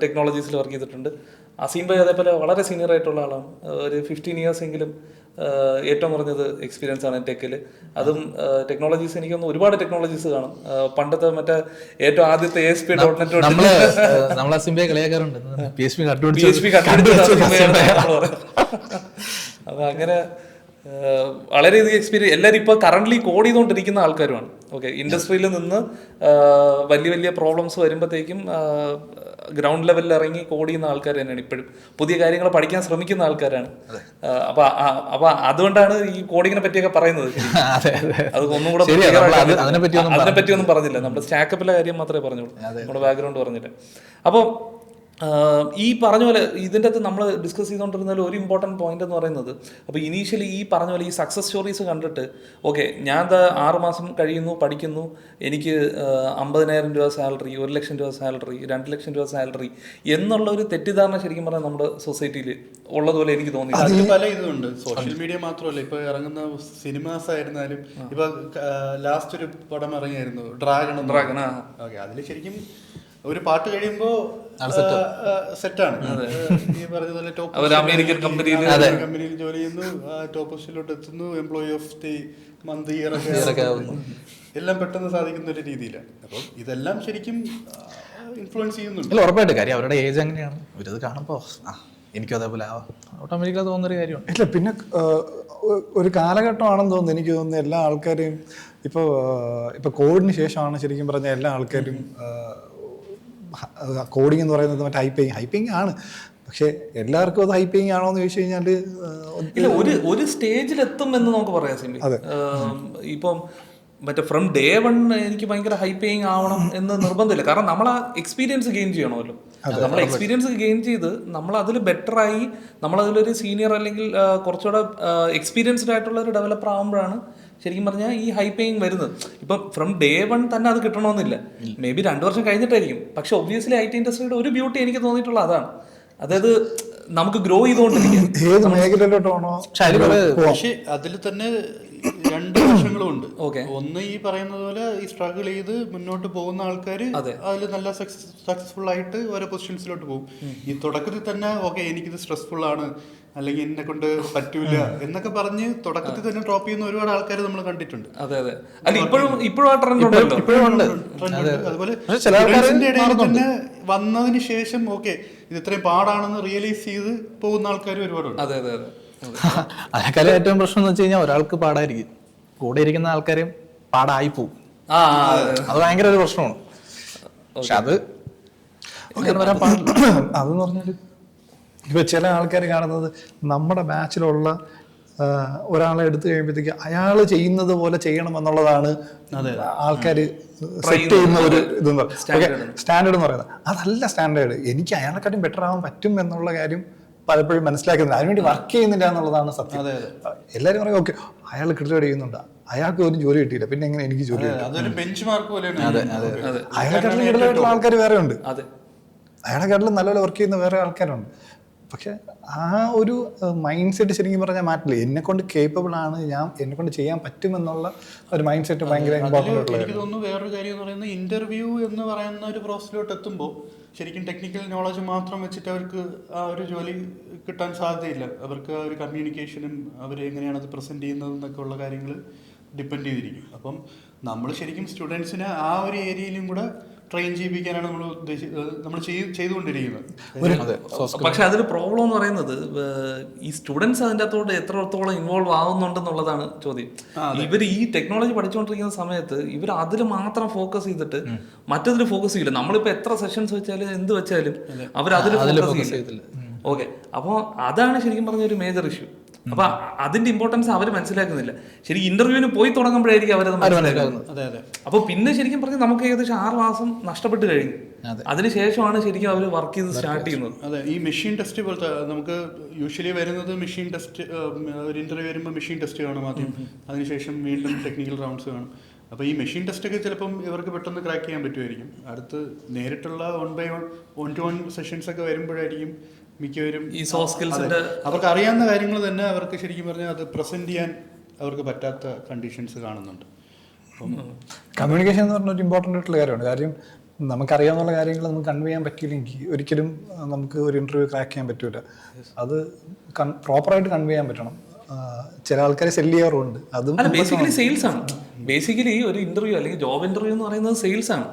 ടെക്നോളജീസിൽ വർക്ക് ചെയ്തിട്ടുണ്ട്. അസീം ഭായ് അതേപോലെ വളരെ സീനിയർ ആയിട്ടുള്ള ആളാണ്, ഒരു 15 years എങ്കിലും ഏറ്റവും കുറഞ്ഞത് എക്സ്പീരിയൻസ് ആണ് ടെക്കിൽ. അതും ടെക്നോളജീസ് എനിക്കൊന്ന് ഒരുപാട് ടെക്നോളജീസ് കാണും. പണ്ടത്തെ മറ്റേ ഏറ്റവും ആദ്യത്തെ ASP.NET നമ്മൾ അസിംബയെ കളിയാക്കാറുണ്ട്, PHP അപ്പൊ അങ്ങനെ വളരെയധികം എക്സ്പീരിയൻസ് എല്ലാവരും ഇപ്പോൾ കറണ്ട്ലി കോഡ് ചെയ്തുകൊണ്ടിരിക്കുന്ന ആൾക്കാരുമാണ്. ഓക്കെ, ഇൻഡസ്ട്രിയിൽ നിന്ന് വലിയ വലിയ പ്രോബ്ലംസ് വരുമ്പോഴത്തേക്കും ഗ്രൗണ്ട് ലെവലിൽ ഇറങ്ങി കോഡ് ചെയ്യുന്ന ആൾക്കാർ തന്നെയാണ് ഇപ്പോഴും. പുതിയ കാര്യങ്ങൾ പഠിക്കാൻ ശ്രമിക്കുന്ന ആൾക്കാരാണ്. അപ്പൊ അതുകൊണ്ടാണ് ഈ കോഡിങ്ങിനെ പറ്റിയൊക്കെ പറയുന്നത്. അത് ഒന്നും കൂടെ അതിനെപ്പറ്റിയൊന്നും പറഞ്ഞില്ല, നമ്മുടെ സ്റ്റാക്കപ്പിലെ കാര്യം മാത്രമേ പറഞ്ഞുള്ളൂ, നമ്മുടെ ബാക്ക്ഗ്രൗണ്ട് പറഞ്ഞില്ല. അപ്പോൾ ഈ പറഞ്ഞ പോലെ ഇതിൻ്റെ അകത്ത് നമ്മൾ ഡിസ്കസ് ചെയ്തുകൊണ്ടിരുന്നതിൽ ഒരു ഇമ്പോർട്ടൻറ്റ് പോയിന്റ് എന്ന് പറയുന്നത്, അപ്പോൾ ഇനീഷ്യലി ഈ പറഞ്ഞ പോലെ ഈ സക്സസ് സ്റ്റോറീസ് കണ്ടിട്ട് ഓക്കെ ഞാൻ 6 മാസം കഴിയുന്നു, പഠിക്കുന്നു, എനിക്ക് 50,000 രൂപ സാലറി, 1 ലക്ഷം രൂപ സാലറി, 2 ലക്ഷം രൂപ സാലറി എന്നുള്ള ഒരു തെറ്റിദ്ധാരണ ശരിക്കും പറഞ്ഞാൽ നമ്മുടെ സൊസൈറ്റിയിൽ ഉള്ളതുപോലെ എനിക്ക് തോന്നി. അതിന് പല ഇതുണ്ട്, സോഷ്യൽ മീഡിയ മാത്രമല്ല, ഇപ്പൊ ഇറങ്ങുന്ന സിനിമാസ് ആയിരുന്നാലും. ഇപ്പൊ ലാസ്റ്റ് ഒരു പടം ഇറങ്ങിയായിരുന്നു ഡ്രാഗൺ. ഓക്കെ, അതിൽ ശരിക്കും ഒരു പാട്ട് കഴിയുമ്പോ സെറ്റാണ്. ഈ പറഞ്ഞ പോലെ ടോപ്പ് അമേരിക്കൻ കമ്പനിയിൽ ജോലി ചെയ്യുന്നു, ടോപ്പ് പൊസിഷനിലോട്ട് എത്തുന്നു, employee of the month year ഒക്കെ എല്ലാം പെട്ടെന്ന് സാധിക്കുന്ന ഒരു രീതിയിലാണ്. അപ്പം ഇതെല്ലാം ശരിക്കും ഇൻഫ്ലുവൻസ് ചെയ്യുന്നുണ്ട്. ഉറപ്പായിട്ട്. കാര്യം അവരുടെ ഏജ് അങ്ങനെയാണ്, അവരത് കാണുമ്പോ എനിക്കും അതേപോലെ ഓട്ടോമാറ്റിക്കലി തോന്നുന്നൊരു കാര്യമാണ്. ഇല്ല, പിന്നെ ഒരു കാലഘട്ടമാണെന്ന് തോന്നുന്നു. എനിക്ക് തോന്നുന്നു എല്ലാ ആൾക്കാരെയും ഇപ്പൊ കോവിഡിന് ശേഷമാണ് ശരിക്കും പറഞ്ഞാൽ എല്ലാ ആൾക്കാരും കോഡിങ് എന്ന് പറയുന്നത് മറ്റേ ഹൈപ്പിങ് ആണ്. പക്ഷെ എല്ലാവർക്കും അത് ഹൈപ്പിങ് ആണോ എന്ന് ചോദിച്ചു കഴിഞ്ഞാല് ഇല്ല, ഒരു സ്റ്റേജിലെത്തും എന്ന് നമുക്ക് പറയാം സിംബി. ഇപ്പം മറ്റേ ഫ്രം ഡേ 1 എനിക്ക് ഭയങ്കര ഹൈപ്പിങ് ആവണം എന്ന് നിർബന്ധമില്ല. കാരണം നമ്മൾ ആ എക്സ്പീരിയൻസ് ഗെയിൻ ചെയ്യണമല്ലോ. നമ്മൾ എക്സ്പീരിയൻസ് ഗെയിൻ ചെയ്ത് നമ്മൾ അതിൽ ബെറ്ററായി നമ്മളതിലൊരു സീനിയർ അല്ലെങ്കിൽ കുറച്ചുകൂടെ എക്സ്പീരിയൻസ്ഡ് ആയിട്ടുള്ള ഒരു ഡെവലപ്പർ ആകുമ്പോഴാണ് ശരിക്കും പറഞ്ഞാൽ ഈ ഹൈപ്പിങ് വരുന്നത്. ഇപ്പം ഫ്രം ഡേ 1 തന്നെ അത് കിട്ടണമെന്നില്ല, മേ ബി 2 വർഷം കഴിഞ്ഞിട്ടായിരിക്കും. പക്ഷെ ഒബ്വിയസ്ലി IT ഇൻഡസ്ട്രിയുടെ ഒരു ബ്യൂട്ടി എനിക്ക് തോന്നിയിട്ടുള്ള അതാണ്, അതായത് നമുക്ക് ഗ്രോ ചെയ്തുകൊണ്ടിരിക്കും. പക്ഷെ അതിൽ തന്നെ രണ്ട് വശങ്ങളും ഉണ്ട്. Okay. ഒന്ന് ഈ പറയുന്നത് പോലെ ഈ സ്ട്രഗിൾ ചെയ്ത് മുന്നോട്ട് പോകുന്ന ആൾക്കാർ അതിൽ നല്ല സക്സസ്ഫുൾ ആയിട്ട് ഓരോ പൊസിഷൻസിലോട്ട് പോകും. ഈ തുടക്കത്തിൽ തന്നെ ഓക്കെ എനിക്കിത് സ്ട്രെസ്ഫുൾ ആണ് അല്ലെങ്കിൽ എന്നെ കൊണ്ട് പറ്റൂല എന്നൊക്കെ പറഞ്ഞ് തുടക്കത്തിൽ തന്നെ ഡ്രോപ്പ് ചെയ്യുന്ന ഒരുപാട് ആൾക്കാർ നമ്മൾ കണ്ടിട്ടുണ്ട്. അതെ അതെ. അല്ല ഇപ്പോഴും ആ ട്രെൻഡ് ഉണ്ടല്ലോ. അതുപോലെ സ്റ്റുഡൻസിന്റെ ഇടയിൽ തന്നെ വന്നതിന് ശേഷം ഓക്കെ ഇത് ഇത്രയും പാടാണെന്ന് റിയലൈസ് ചെയ്ത് പോകുന്ന ആൾക്കാർ ഒരുപാടുണ്ട്. അതെ അതെ അതെ. അതിനേക്കാളും ഏറ്റവും പ്രശ്നം എന്ന് വെച്ച് കഴിഞ്ഞാൽ ഒരാൾക്ക് പാടായിരിക്കും, കൂടെ ഇരിക്കുന്ന ആൾക്കാരും പാടായി പോകും. അത് ഭയങ്കര ഒരു പ്രശ്നമാണ്. പക്ഷെ അത് വരാൻ പാടില്ല. അതെന്ന് പറഞ്ഞാൽ ഇപ്പൊ ചില ആൾക്കാർ കാണുന്നത് നമ്മുടെ ബാച്ചിലുള്ള ഒരാളെ എടുത്തു കഴിയുമ്പോഴത്തേക്ക് അയാൾ ചെയ്യുന്നത് പോലെ ചെയ്യണം എന്നുള്ളതാണ് ആൾക്കാർ സെറ്റ് ചെയ്യുന്ന ഒരു ഇതെന്ന് പറയുന്നത്, സ്റ്റാൻഡേർഡ് എന്ന് പറയുന്നത്. അതല്ല സ്റ്റാൻഡേർഡ്. എനിക്ക് അയാളെക്കാട്ടും ബെറ്റർ ആവാൻ പറ്റും എന്നുള്ള കാര്യം പലപ്പോഴും മനസ്സിലാക്കുന്നില്ല, അതിനുവേണ്ടി വർക്ക് ചെയ്യുന്നില്ല എന്നുള്ളതാണ് സത്യം. എല്ലാവരും പറയും ഓക്കെ അയാൾ ക്രിട്ടിക്കേറ്റ് ചെയ്യുന്നുണ്ട്, അയാൾക്ക് ഒരു ജോലി കിട്ടിയില്ല, പിന്നെ എങ്ങനെ എനിക്ക് ജോലി കിട്ടും? അയാളെക്കാട്ടിലും കൂടുതലായിട്ടുള്ള ആൾക്കാർ വേറെ ഉണ്ട്, അയാളെക്കാട്ടിലും നല്ലപോലെ വർക്ക് ചെയ്യുന്ന വേറെ ആൾക്കാരുണ്ട്. പക്ഷെ ആ ഒരു മൈൻഡ് സെറ്റ് ശരിക്കും പറഞ്ഞാൽ മാറ്റില്ല. എന്നെ കൊണ്ട് കേപ്പബിൾ ആണ്, എന്നെ കൊണ്ട് ചെയ്യാൻ പറ്റുമെന്നുള്ള ഒരു മൈൻഡ് സെറ്റ് ഭയങ്കര ഇമ്പോർട്ടൻ്റ്. എനിക്ക് തോന്നുന്നു വേറൊരു കാര്യം എന്ന് പറയുന്നത് ഇന്റർവ്യൂ എന്ന് പറയുന്ന ഒരു പ്രോസസ്സിലോട്ട് എത്തുമ്പോൾ ശരിക്കും ടെക്നിക്കൽ നോളജ് മാത്രം വെച്ചിട്ട് അവർക്ക് ആ ഒരു ജോലി കിട്ടാൻ സാധ്യതയില്ല. അവർക്ക് ആ ഒരു കമ്മ്യൂണിക്കേഷനും അവർ എങ്ങനെയാണ് അത് പ്രസന്റ് ചെയ്യുന്നത് എന്നൊക്കെ ഉള്ള കാര്യങ്ങൾ ഡിപ്പെൻഡ് ചെയ്തിരിക്കും. അപ്പം നമ്മൾ ശരിക്കും സ്റ്റുഡൻസിനെ ആ ഒരു ഏരിയയിലും കൂടെ ട്രെയിൻ ചെയ്യിപ്പിക്കാനാണ് നമ്മൾ ചെയ്തുകൊണ്ടിരിക്കുന്നത്. പക്ഷെ അതൊരു പ്രോബ്ലം എന്ന് പറയുന്നത് ഈ സ്റ്റുഡൻസ് അതിൻ്റെ അകത്തോട്ട് എത്രത്തോളം ഇൻവോൾവ് ആവുന്നുണ്ടെന്നുള്ളതാണ് ചോദ്യം. ഇവർ ഈ ടെക്നോളജി പഠിച്ചുകൊണ്ടിരിക്കുന്ന സമയത്ത് ഇവർ അതിൽ മാത്രം ഫോക്കസ് ചെയ്തിട്ട് മറ്റതിൽ ഫോക്കസ് ചെയ്യില്ല. നമ്മളിപ്പോൾ എത്ര സെഷൻസ് വെച്ചാലും എന്ത് വെച്ചാലും അവർ അതിൽ ഫോക്കസ് ചെയ്തില്ല. ഓക്കെ, അപ്പോൾ അതാണ് ശരിക്കും പറഞ്ഞ ഒരു മേജർ ഇഷ്യൂ. അപ്പൊ അതിന്റെ ഇമ്പോർട്ടൻസ് അവർ മനസ്സിലാക്കുന്നില്ല. ശരി, ഇന്റർവ്യൂവിന് പോയി തുടങ്ങുമ്പോഴായിരിക്കും അവരത് മനസ്സിലാക്കുന്നത്. അപ്പൊ പിന്നെ ശരിക്കും പറഞ്ഞാൽ നമുക്ക് ഏകദേശം 6 മാസം നഷ്ടപ്പെട്ട് കഴിഞ്ഞു. അതിനുശേഷമാണ് ശരിക്കും അവർ വർക്ക് ചെയ്ത് സ്റ്റാർട്ട് ചെയ്യുന്നത്. അതെ, ഈ മെഷീൻ ടെസ്റ്റ് പോലത്തെ നമുക്ക് യൂഷ്വലി വരുന്നത് മെഷീൻ ടെസ്റ്റ്, ഒരു ഇന്റർവ്യൂ വരുമ്പോൾ മെഷീൻ ടെസ്റ്റ് കാണും ആദ്യം, അതിനുശേഷം വീണ്ടും ടെക്നിക്കൽ റൗണ്ട്സ് കാണും. അപ്പോൾ ഈ മെഷീൻ ടെസ്റ്റൊക്കെ ചിലപ്പം ഇവർക്ക് പെട്ടെന്ന് ക്രാക്ക് ചെയ്യാൻ പറ്റുമായിരിക്കും. അടുത്ത് നേരിട്ടുള്ള 1-1 സെഷൻസ് ഒക്കെ വരുമ്പോഴായിരിക്കും മിക്കവരും ഈ സോഫ്റ്റ് സ്കിൽസിന്റെ അവർക്ക് അറിയാവുന്ന കാര്യങ്ങൾ തന്നെ അവർക്ക് ശരിക്കും പറഞ്ഞാൽ അത് പ്രസന്റ് ചെയ്യാൻ അവർക്ക് പറ്റാത്ത കണ്ടീഷൻസ് കാണുന്നുണ്ട്. കമ്മ്യൂണിക്കേഷൻ എന്ന് പറഞ്ഞ ഒരു ഇമ്പോർട്ടൻ്റ് ആയിട്ടുള്ള കാര്യമാണ്. കാര്യം നമുക്കറിയാവുന്ന കാര്യങ്ങൾ നമുക്ക് കൺവേ ചെയ്യാൻ പറ്റിയില്ലെങ്കിൽ ഒരിക്കലും നമുക്ക് ഒരു ഇന്റർവ്യൂ ക്രാക്ക് ചെയ്യാൻ പറ്റൂല. അത് പ്രോപ്പറായിട്ട് കൺവേ ചെയ്യാൻ പറ്റണം. ചില ആൾക്കാരെ സെല് ചെയ്യാറുണ്ട്. അതും ബേസിക്കലി സെയിൽസ് ആണ്. ബേസിക്കലി ഒരു ഇന്റർവ്യൂ അല്ലെങ്കിൽ ജോബ് ഇന്റർവ്യൂ എന്ന് പറയുന്നത് സെയിൽസ് ആണ്.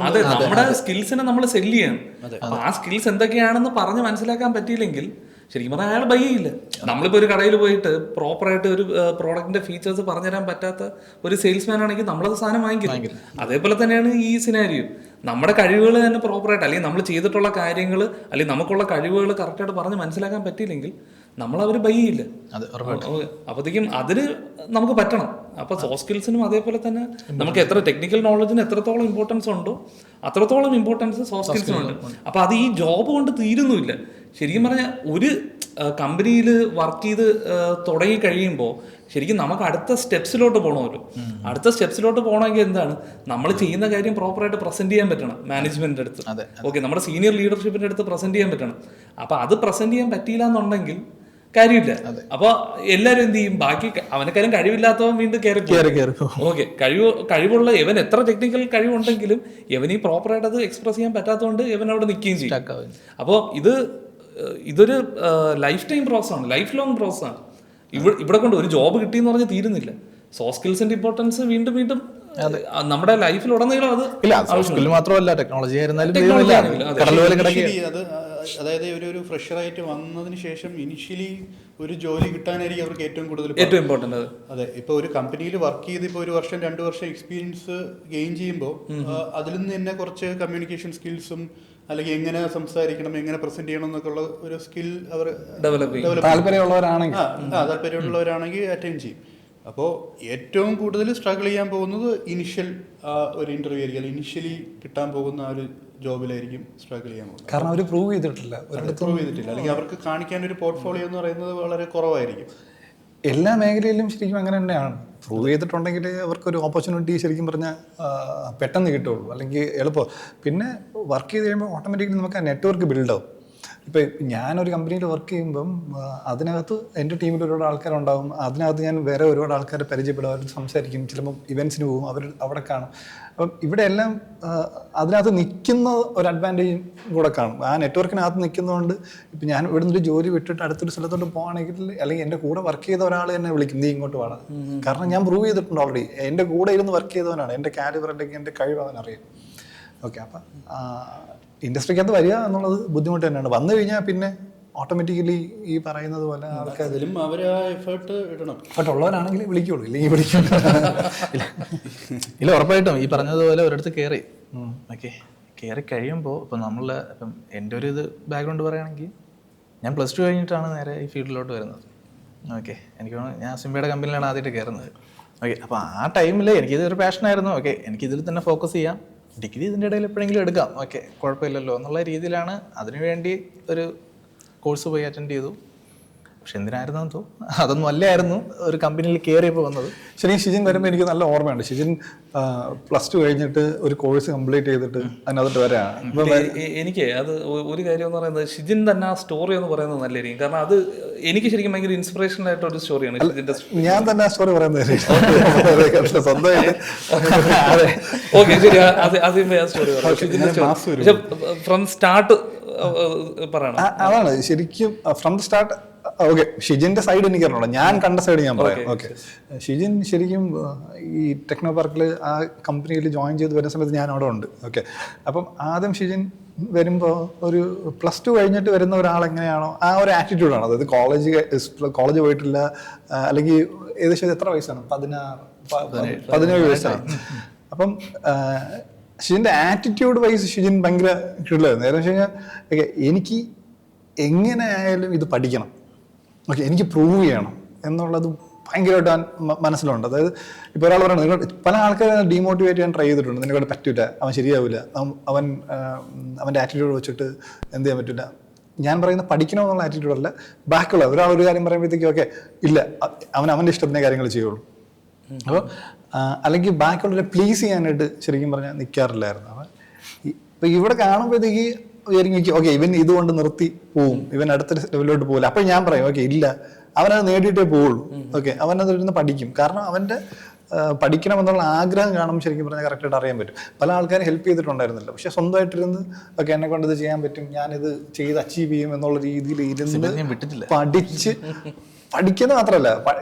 അതെ, നമ്മുടെ സ്കിൽസിനെ നമ്മൾ സെല് ചെയ്യണം. അപ്പൊ ആ സ്കിൽസ് എന്തൊക്കെയാണെന്ന് പറഞ്ഞ് മനസ്സിലാക്കാൻ പറ്റിയില്ലെങ്കിൽ ശരിക്കും പറഞ്ഞാൽ അയാൾ ബൈ ചെയ്യില്ല. നമ്മളിപ്പോൾ ഒരു കടയിൽ പോയിട്ട് പ്രോപ്പറായിട്ട് ഒരു പ്രോഡക്റ്റിന്റെ ഫീച്ചേഴ്സ് പറഞ്ഞുതരാൻ പറ്റാത്ത ഒരു സെയിൽസ്മാൻ ആണെങ്കിൽ നമ്മളത് സാധനം വാങ്ങിക്കില്ല. അതേപോലെ തന്നെയാണ് ഈ സിനാരിയോ. നമ്മുടെ കഴിവുകൾ തന്നെ പ്രോപ്പറായിട്ട് അല്ലെങ്കിൽ നമ്മൾ ചെയ്തിട്ടുള്ള കാര്യങ്ങൾ അല്ലെങ്കിൽ നമുക്കുള്ള കഴിവുകൾ കറക്റ്റായിട്ട് പറഞ്ഞ് മനസ്സിലാക്കാൻ പറ്റിയില്ലെങ്കിൽ നമ്മളവർ ബൈ ചെയ്യില്ല. അപ്പോഴത്തേക്കും അതിന് നമുക്ക് പറ്റണം. അപ്പോൾ സോഫ്റ്റ് സ്കിൽസിനും അതേപോലെ തന്നെ നമുക്ക് എത്ര ടെക്നിക്കൽ നോളജിന് എത്രത്തോളം ഇമ്പോർട്ടൻസ് ഉണ്ടോ അത്രത്തോളം ഇമ്പോർട്ടൻസ് സോഫ്റ്റ് സ്കിൽസിനും ഉണ്ട്. അപ്പോൾ അത് ഈ ജോബ് കൊണ്ട് തീരുന്നുമില്ല. ശരിക്കും പറഞ്ഞാൽ ഒരു കമ്പനിയിൽ വർക്ക് ചെയ്ത് തുടങ്ങി കഴിയുമ്പോൾ ശരിക്കും നമുക്ക് അടുത്ത സ്റ്റെപ്സിലോട്ട് പോകണമല്ലോ. അടുത്ത സ്റ്റെപ്സിലോട്ട് പോകണമെങ്കിൽ എന്താണ്, നമ്മൾ ചെയ്യുന്ന കാര്യം പ്രോപ്പറായിട്ട് പ്രസന്റ് ചെയ്യാൻ പറ്റണം മാനേജ്മെന്റിന്റെ അടുത്ത്. ഓക്കെ, നമ്മുടെ സീനിയർ ലീഡർഷിപ്പിന്റെ അടുത്ത് പ്രസന്റ് ചെയ്യാൻ പറ്റണം. അപ്പോൾ അത് പ്രസന്റ് ചെയ്യാൻ പറ്റിയില്ല എന്നുണ്ടെങ്കിൽ കാര്യമില്ല. അപ്പൊ എല്ലാരും എന്ത് ചെയ്യും, ബാക്കി അവനക്കാരും കഴിവില്ലാത്തവൻ വീണ്ടും കയറി. ഓക്കെ, കഴിവുള്ള ഇവൻ എത്ര ടെക്നിക്കൽ കഴിവുണ്ടെങ്കിലും ഇവന് ഈ പ്രോപ്പറായിട്ട് അത് എക്സ്പ്രസ് ചെയ്യാൻ പറ്റാത്തതുകൊണ്ട് ഇവൻ അവിടെ നിൽക്കുകയും ചെയ്യും. അപ്പോൾ ഇതൊരു ലൈഫ് ടൈം പ്രോസസ്സാണ്, ലൈഫ് ലോങ് പ്രോസസ്സാണ്. ഇവിടെ കൊണ്ട് ഒരു ജോബ് കിട്ടിയെന്ന് പറഞ്ഞ് തീരുന്നില്ല. സോഫ്റ്റ് സ്കിൽസിന്റെ ഇമ്പോർട്ടൻസ് വീണ്ടും വീണ്ടും നമ്മുടെ ലൈഫിലുടനീളം അത് മാത്രമല്ല ടെക്നോളജി ആയിരുന്നാലും അതായത് ഒരു ഫ്രഷറായിട്ട് വന്നതിന് ശേഷം ഇനിഷ്യലി ഒരു ജോലി കിട്ടാനായിരിക്കും അവർക്ക് ഏറ്റവും ഇമ്പോർട്ടന്റ്. അതെ, ഇപ്പൊ ഒരു കമ്പനിയിൽ വർക്ക് ചെയ്ത് ഇപ്പോൾ 1 വർഷം 2 വർഷം എക്സ്പീരിയൻസ് ഗെയിൻ ചെയ്യുമ്പോൾ അതിൽ നിന്ന് തന്നെ കുറച്ച് കമ്മ്യൂണിക്കേഷൻ സ്കിൽസും അല്ലെങ്കിൽ എങ്ങനെ സംസാരിക്കണം, എങ്ങനെ പ്രസന്റ് ചെയ്യണം എന്നൊക്കെ ഉള്ള ഒരു സ്കിൽ അവർ താല്പര്യമുള്ളവരാണെങ്കിൽ അറ്റൻഡ് ചെയ്യും. അപ്പോൾ ഏറ്റവും കൂടുതൽ സ്ട്രഗിൾ ചെയ്യാൻ പോകുന്നത് ഇനിഷ്യൽ ഒരു ഇന്റർവ്യൂ ആയിരിക്കും, ഇനിഷ്യലി കിട്ടാൻ പോകുന്ന ആ ഒരു ജോബിലായിരിക്കും സ്ട്രഗിൾ ചെയ്യാൻ പോകുന്നത്. കാരണം അവർ പ്രൂവ് ചെയ്തിട്ടില്ല, അല്ലെങ്കിൽ അവർക്ക് കാണിക്കാൻ ഒരു പോർട്ട്ഫോളിയോ എന്ന് പറയുന്നത് വളരെ കുറവായിരിക്കും. എല്ലാ മേഖലയിലും ശരിക്കും അങ്ങനെ തന്നെയാണ്. പ്രൂവ് ചെയ്തിട്ടുണ്ടെങ്കിൽ അവർക്കൊരു ഓപ്പർച്യൂണിറ്റി ശരിക്കും പറഞ്ഞാൽ പെട്ടെന്ന് കിട്ടുള്ളൂ, അല്ലെങ്കിൽ എളുപ്പം. പിന്നെ വർക്ക് ചെയ്ത് കഴിയുമ്പോൾ ഓട്ടോമാറ്റിക്കലി നമുക്ക് ആ നെറ്റ്വർക്ക് ബിൽഡാവും. ഇപ്പം ഞാനൊരു കമ്പനിയിൽ വർക്ക് ചെയ്യുമ്പം അതിനകത്ത് എൻ്റെ ടീമിൽ ഒരുപാട് ആൾക്കാരുണ്ടാവും. അതിനകത്ത് ഞാൻ വേറെ ഒരുപാട് ആൾക്കാരെ പരിചയപ്പെടും, അവർ സംസാരിക്കും, ചിലപ്പം ഇവൻറ്റ്സിന് പോകും, അവർ അവിടെ കാണും. അപ്പം ഇവിടെ എല്ലാം അതിനകത്ത് നിൽക്കുന്ന ഒരു അഡ്വാൻറ്റേജും കൂടെ കാണും. ആ നെറ്റ്വർക്കിനകത്ത് നിൽക്കുന്നതുകൊണ്ട് ഇപ്പം ഞാൻ ഇവിടെ നിന്നൊരു ജോലി വിട്ടിട്ട് അടുത്തൊരു സ്ഥലത്തോട്ട് പോകുകയാണെങ്കിൽ, അല്ലെങ്കിൽ എൻ്റെ കൂടെ വർക്ക് ചെയ്ത ഒരാൾ എന്നെ വിളിക്കും, നീ ഇങ്ങോട്ട് വേണം. കാരണം ഞാൻ പ്രൂവ് ചെയ്തിട്ടുണ്ട് ഓൾറെഡി. എൻ്റെ കൂടെ ഇരുന്ന് വർക്ക് ചെയ്തവനാണ്, എൻ്റെ കാലിബർ അല്ലെങ്കിൽ എൻ്റെ കഴിവ് അവനറിയാം. ഓക്കെ, അപ്പം ഇൻഡസ്ട്രിക്കകത്ത് വരിക എന്നുള്ളത് ബുദ്ധിമുട്ട് തന്നെയാണ്. വന്നു കഴിഞ്ഞാൽ പിന്നെ ഓട്ടോമാറ്റിക്കലി ഈ പറയുന്നത് പോലെ ആൾക്കാർ എഫേർട്ട് ഉള്ളവരാണെങ്കിൽ വിളിക്കുള്ളൂ, ഇല്ലെങ്കിൽ വിളിക്കും. ഇല്ല, ഉറപ്പായിട്ടും ഈ പറഞ്ഞതുപോലെ ഒരിടത്ത് കയറി കയറി കഴിയുമ്പോൾ ഇപ്പം ഇപ്പം എൻ്റെ ഒരു ബാക്ക്ഗ്രൗണ്ട് പറയുകയാണെങ്കിൽ ഞാൻ +2 കഴിഞ്ഞിട്ടാണ് നേരെ ഈ ഫീൽഡിലോട്ട് വരുന്നത്. ഓക്കെ, എനിക്ക് തോന്നുന്നു ഞാൻ സിംബയുടെ കമ്പനിയിലാണ് ആദ്യമായിട്ട് കയറുന്നത്. ഓക്കെ, അപ്പോൾ ആ ടൈമിൽ എനിക്കിതൊരു പാഷനായിരുന്നു. ഓക്കെ, എനിക്കിതിൽ തന്നെ ഫോക്കസ് ചെയ്യാം, ഡിഗ്രി ഇതിൻ്റെ ഇടയിൽ എപ്പോഴെങ്കിലും എടുക്കാം, ഓക്കെ കുഴപ്പമില്ലല്ലോ എന്നുള്ള രീതിയിലാണ് അതിനുവേണ്ടി ഒരു കോഴ്സ് പോയി അറ്റൻഡ് ചെയ്തു. പക്ഷെ എന്തിനായിരുന്നു തോന്നുന്നു, അതൊന്നും അല്ലായിരുന്നു ഒരു കമ്പനിയിൽ കയറിയപ്പോൾ വന്നത്. ശരി, ഷിജിൻ വരുമ്പോൾ എനിക്ക് നല്ല ഓർമ്മയുണ്ട്. ഷിജിൻ +2 കഴിഞ്ഞിട്ട് ഒരു കോഴ്സ് കംപ്ലീറ്റ് ചെയ്തിട്ട് അതിനകത്ത് വരാണ്. എനിക്ക് അത് ഒരു കാര്യം എന്ന് പറയുന്നത്, ഷിജിൻ തന്നെ ആ സ്റ്റോറി എന്ന് പറയുന്നത് നല്ലതായിരിക്കും. കാരണം അത് എനിക്ക് ശരിക്കും ഭയങ്കര ഇൻസ്പിറേഷൻ ആയിട്ട് ഒരു സ്റ്റോറിയാണ് ഷിജിന്റെ. ഞാൻ തന്നെ ആ സ്റ്റോറി പറയുന്നത് സ്വന്തമായിട്ട്. ഓക്കെ, ശരി, ആദ്യമേ ആ സ്റ്റോറി പറയാം. ഫ്രം സ്റ്റാർട്ട് പറയണം. അതാണ് ശരിക്കും ഫ്രം ദ സ്റ്റാർട്ട്. ഓക്കെ, ഷിജിന്റെ സൈഡ് എനിക്ക് അറിഞ്ഞോളാം, ഞാൻ കണ്ട സൈഡ് ഞാൻ പറയാം. ഓക്കെ, ഷിജിൻ ശരിക്കും ഈ ടെക്നോ പാർക്കിൽ ആ കമ്പനിയിൽ ജോയിൻ ചെയ്ത് വരുന്ന സമയത്ത് ഞാൻ അവിടെ ഉണ്ട്. ഓക്കെ, അപ്പം ആദ്യം ഷിജിൻ വരുമ്പോൾ ഒരു +2 കഴിഞ്ഞിട്ട് വരുന്ന ഒരാൾ എങ്ങനെയാണോ ആ ഒരു ആറ്റിറ്റ്യൂഡാണ്. അതായത് കോളേജ് പോയിട്ടില്ല, അല്ലെങ്കിൽ ഏകദേശം എത്ര വയസ്സാണ്, 17 വയസ്സാണ്. അപ്പം ഷിജിന്റെ ആറ്റിറ്റ്യൂഡ് വൈസ് ഷിജിൻ ഭയങ്കര കിടിലായിരുന്നു. നേരെ വെച്ച് കഴിഞ്ഞാൽ എനിക്ക് എങ്ങനെ ആയാലും ഇത് പഠിക്കണം, ഓക്കെ എനിക്ക് പ്രൂവ് ചെയ്യണം എന്നുള്ളത് ഭയങ്കരമായിട്ട് മനസ്സിലുണ്ട്. അതായത് ഇപ്പോൾ ഒരാൾ പറയുന്നത്, നിങ്ങൾ പല ആൾക്കാരെ ഡീമോട്ടിവേറ്റ് ചെയ്യാൻ ട്രൈ ചെയ്തിട്ടുണ്ട്. നിനക്കവിടെ പറ്റില്ല, അവൻ ശരിയാവില്ല, അവൻ്റെ ആറ്റിറ്റ്യൂഡ് വെച്ചിട്ട് എന്ത് ചെയ്യാൻ പറ്റില്ല. ഞാൻ പറയുന്ന പഠിക്കണമെന്നുള്ള ആറ്റിറ്റ്യൂഡല്ല, ബാക്കിയുള്ള ഒരാൾ ഒരു കാര്യം പറയുമ്പോഴത്തേക്കും ഓക്കെ ഇല്ല, അവൻ്റെ ഇഷ്ടത്തിൻ്റെ കാര്യങ്ങൾ ചെയ്യുള്ളൂ. അപ്പോൾ അല്ലെങ്കിൽ ബാക്കിയുള്ളവരെ പ്ലീസ് ചെയ്യാനായിട്ട് ശരിക്കും പറഞ്ഞാൽ നിൽക്കാറില്ലായിരുന്നു. അപ്പം ഇപ്പം ഇവിടെ കാണുമ്പോഴത്തേക്ക് വിചാരിക്കും ഓക്കെ ഇവൻ ഇതുകൊണ്ട് നിർത്തി പോവും, ഇവൻ അടുത്ത ലെവലിലോട്ട് പോകില്ല. അപ്പം ഞാൻ പറയും ഓക്കെ ഇല്ല, അവനത് നേടിയിട്ടേ പോവുള്ളൂ. ഓക്കെ, അവനതിരുന്ന് പഠിക്കും. കാരണം അവൻ്റെ പഠിക്കണമെന്നുള്ള ആഗ്രഹം കാണുമ്പോൾ ശരിക്കും പറഞ്ഞാൽ കറക്റ്റായിട്ട് അറിയാൻ പറ്റും. പല ആൾക്കാരും ഹെൽപ്പ് ചെയ്തിട്ടുണ്ടായിരുന്നില്ല, പക്ഷെ സ്വന്തമായിട്ടിരുന്ന് ഓക്കെ എന്നെ കൊണ്ട് ഇത് ചെയ്യാൻ പറ്റും, ഞാനിത് ചെയ്ത് അച്ചീവ് ചെയ്യും എന്നുള്ള രീതിയിൽ ഇരുന്ന് പഠിക്കുന്നത് മാത്രമല്ല,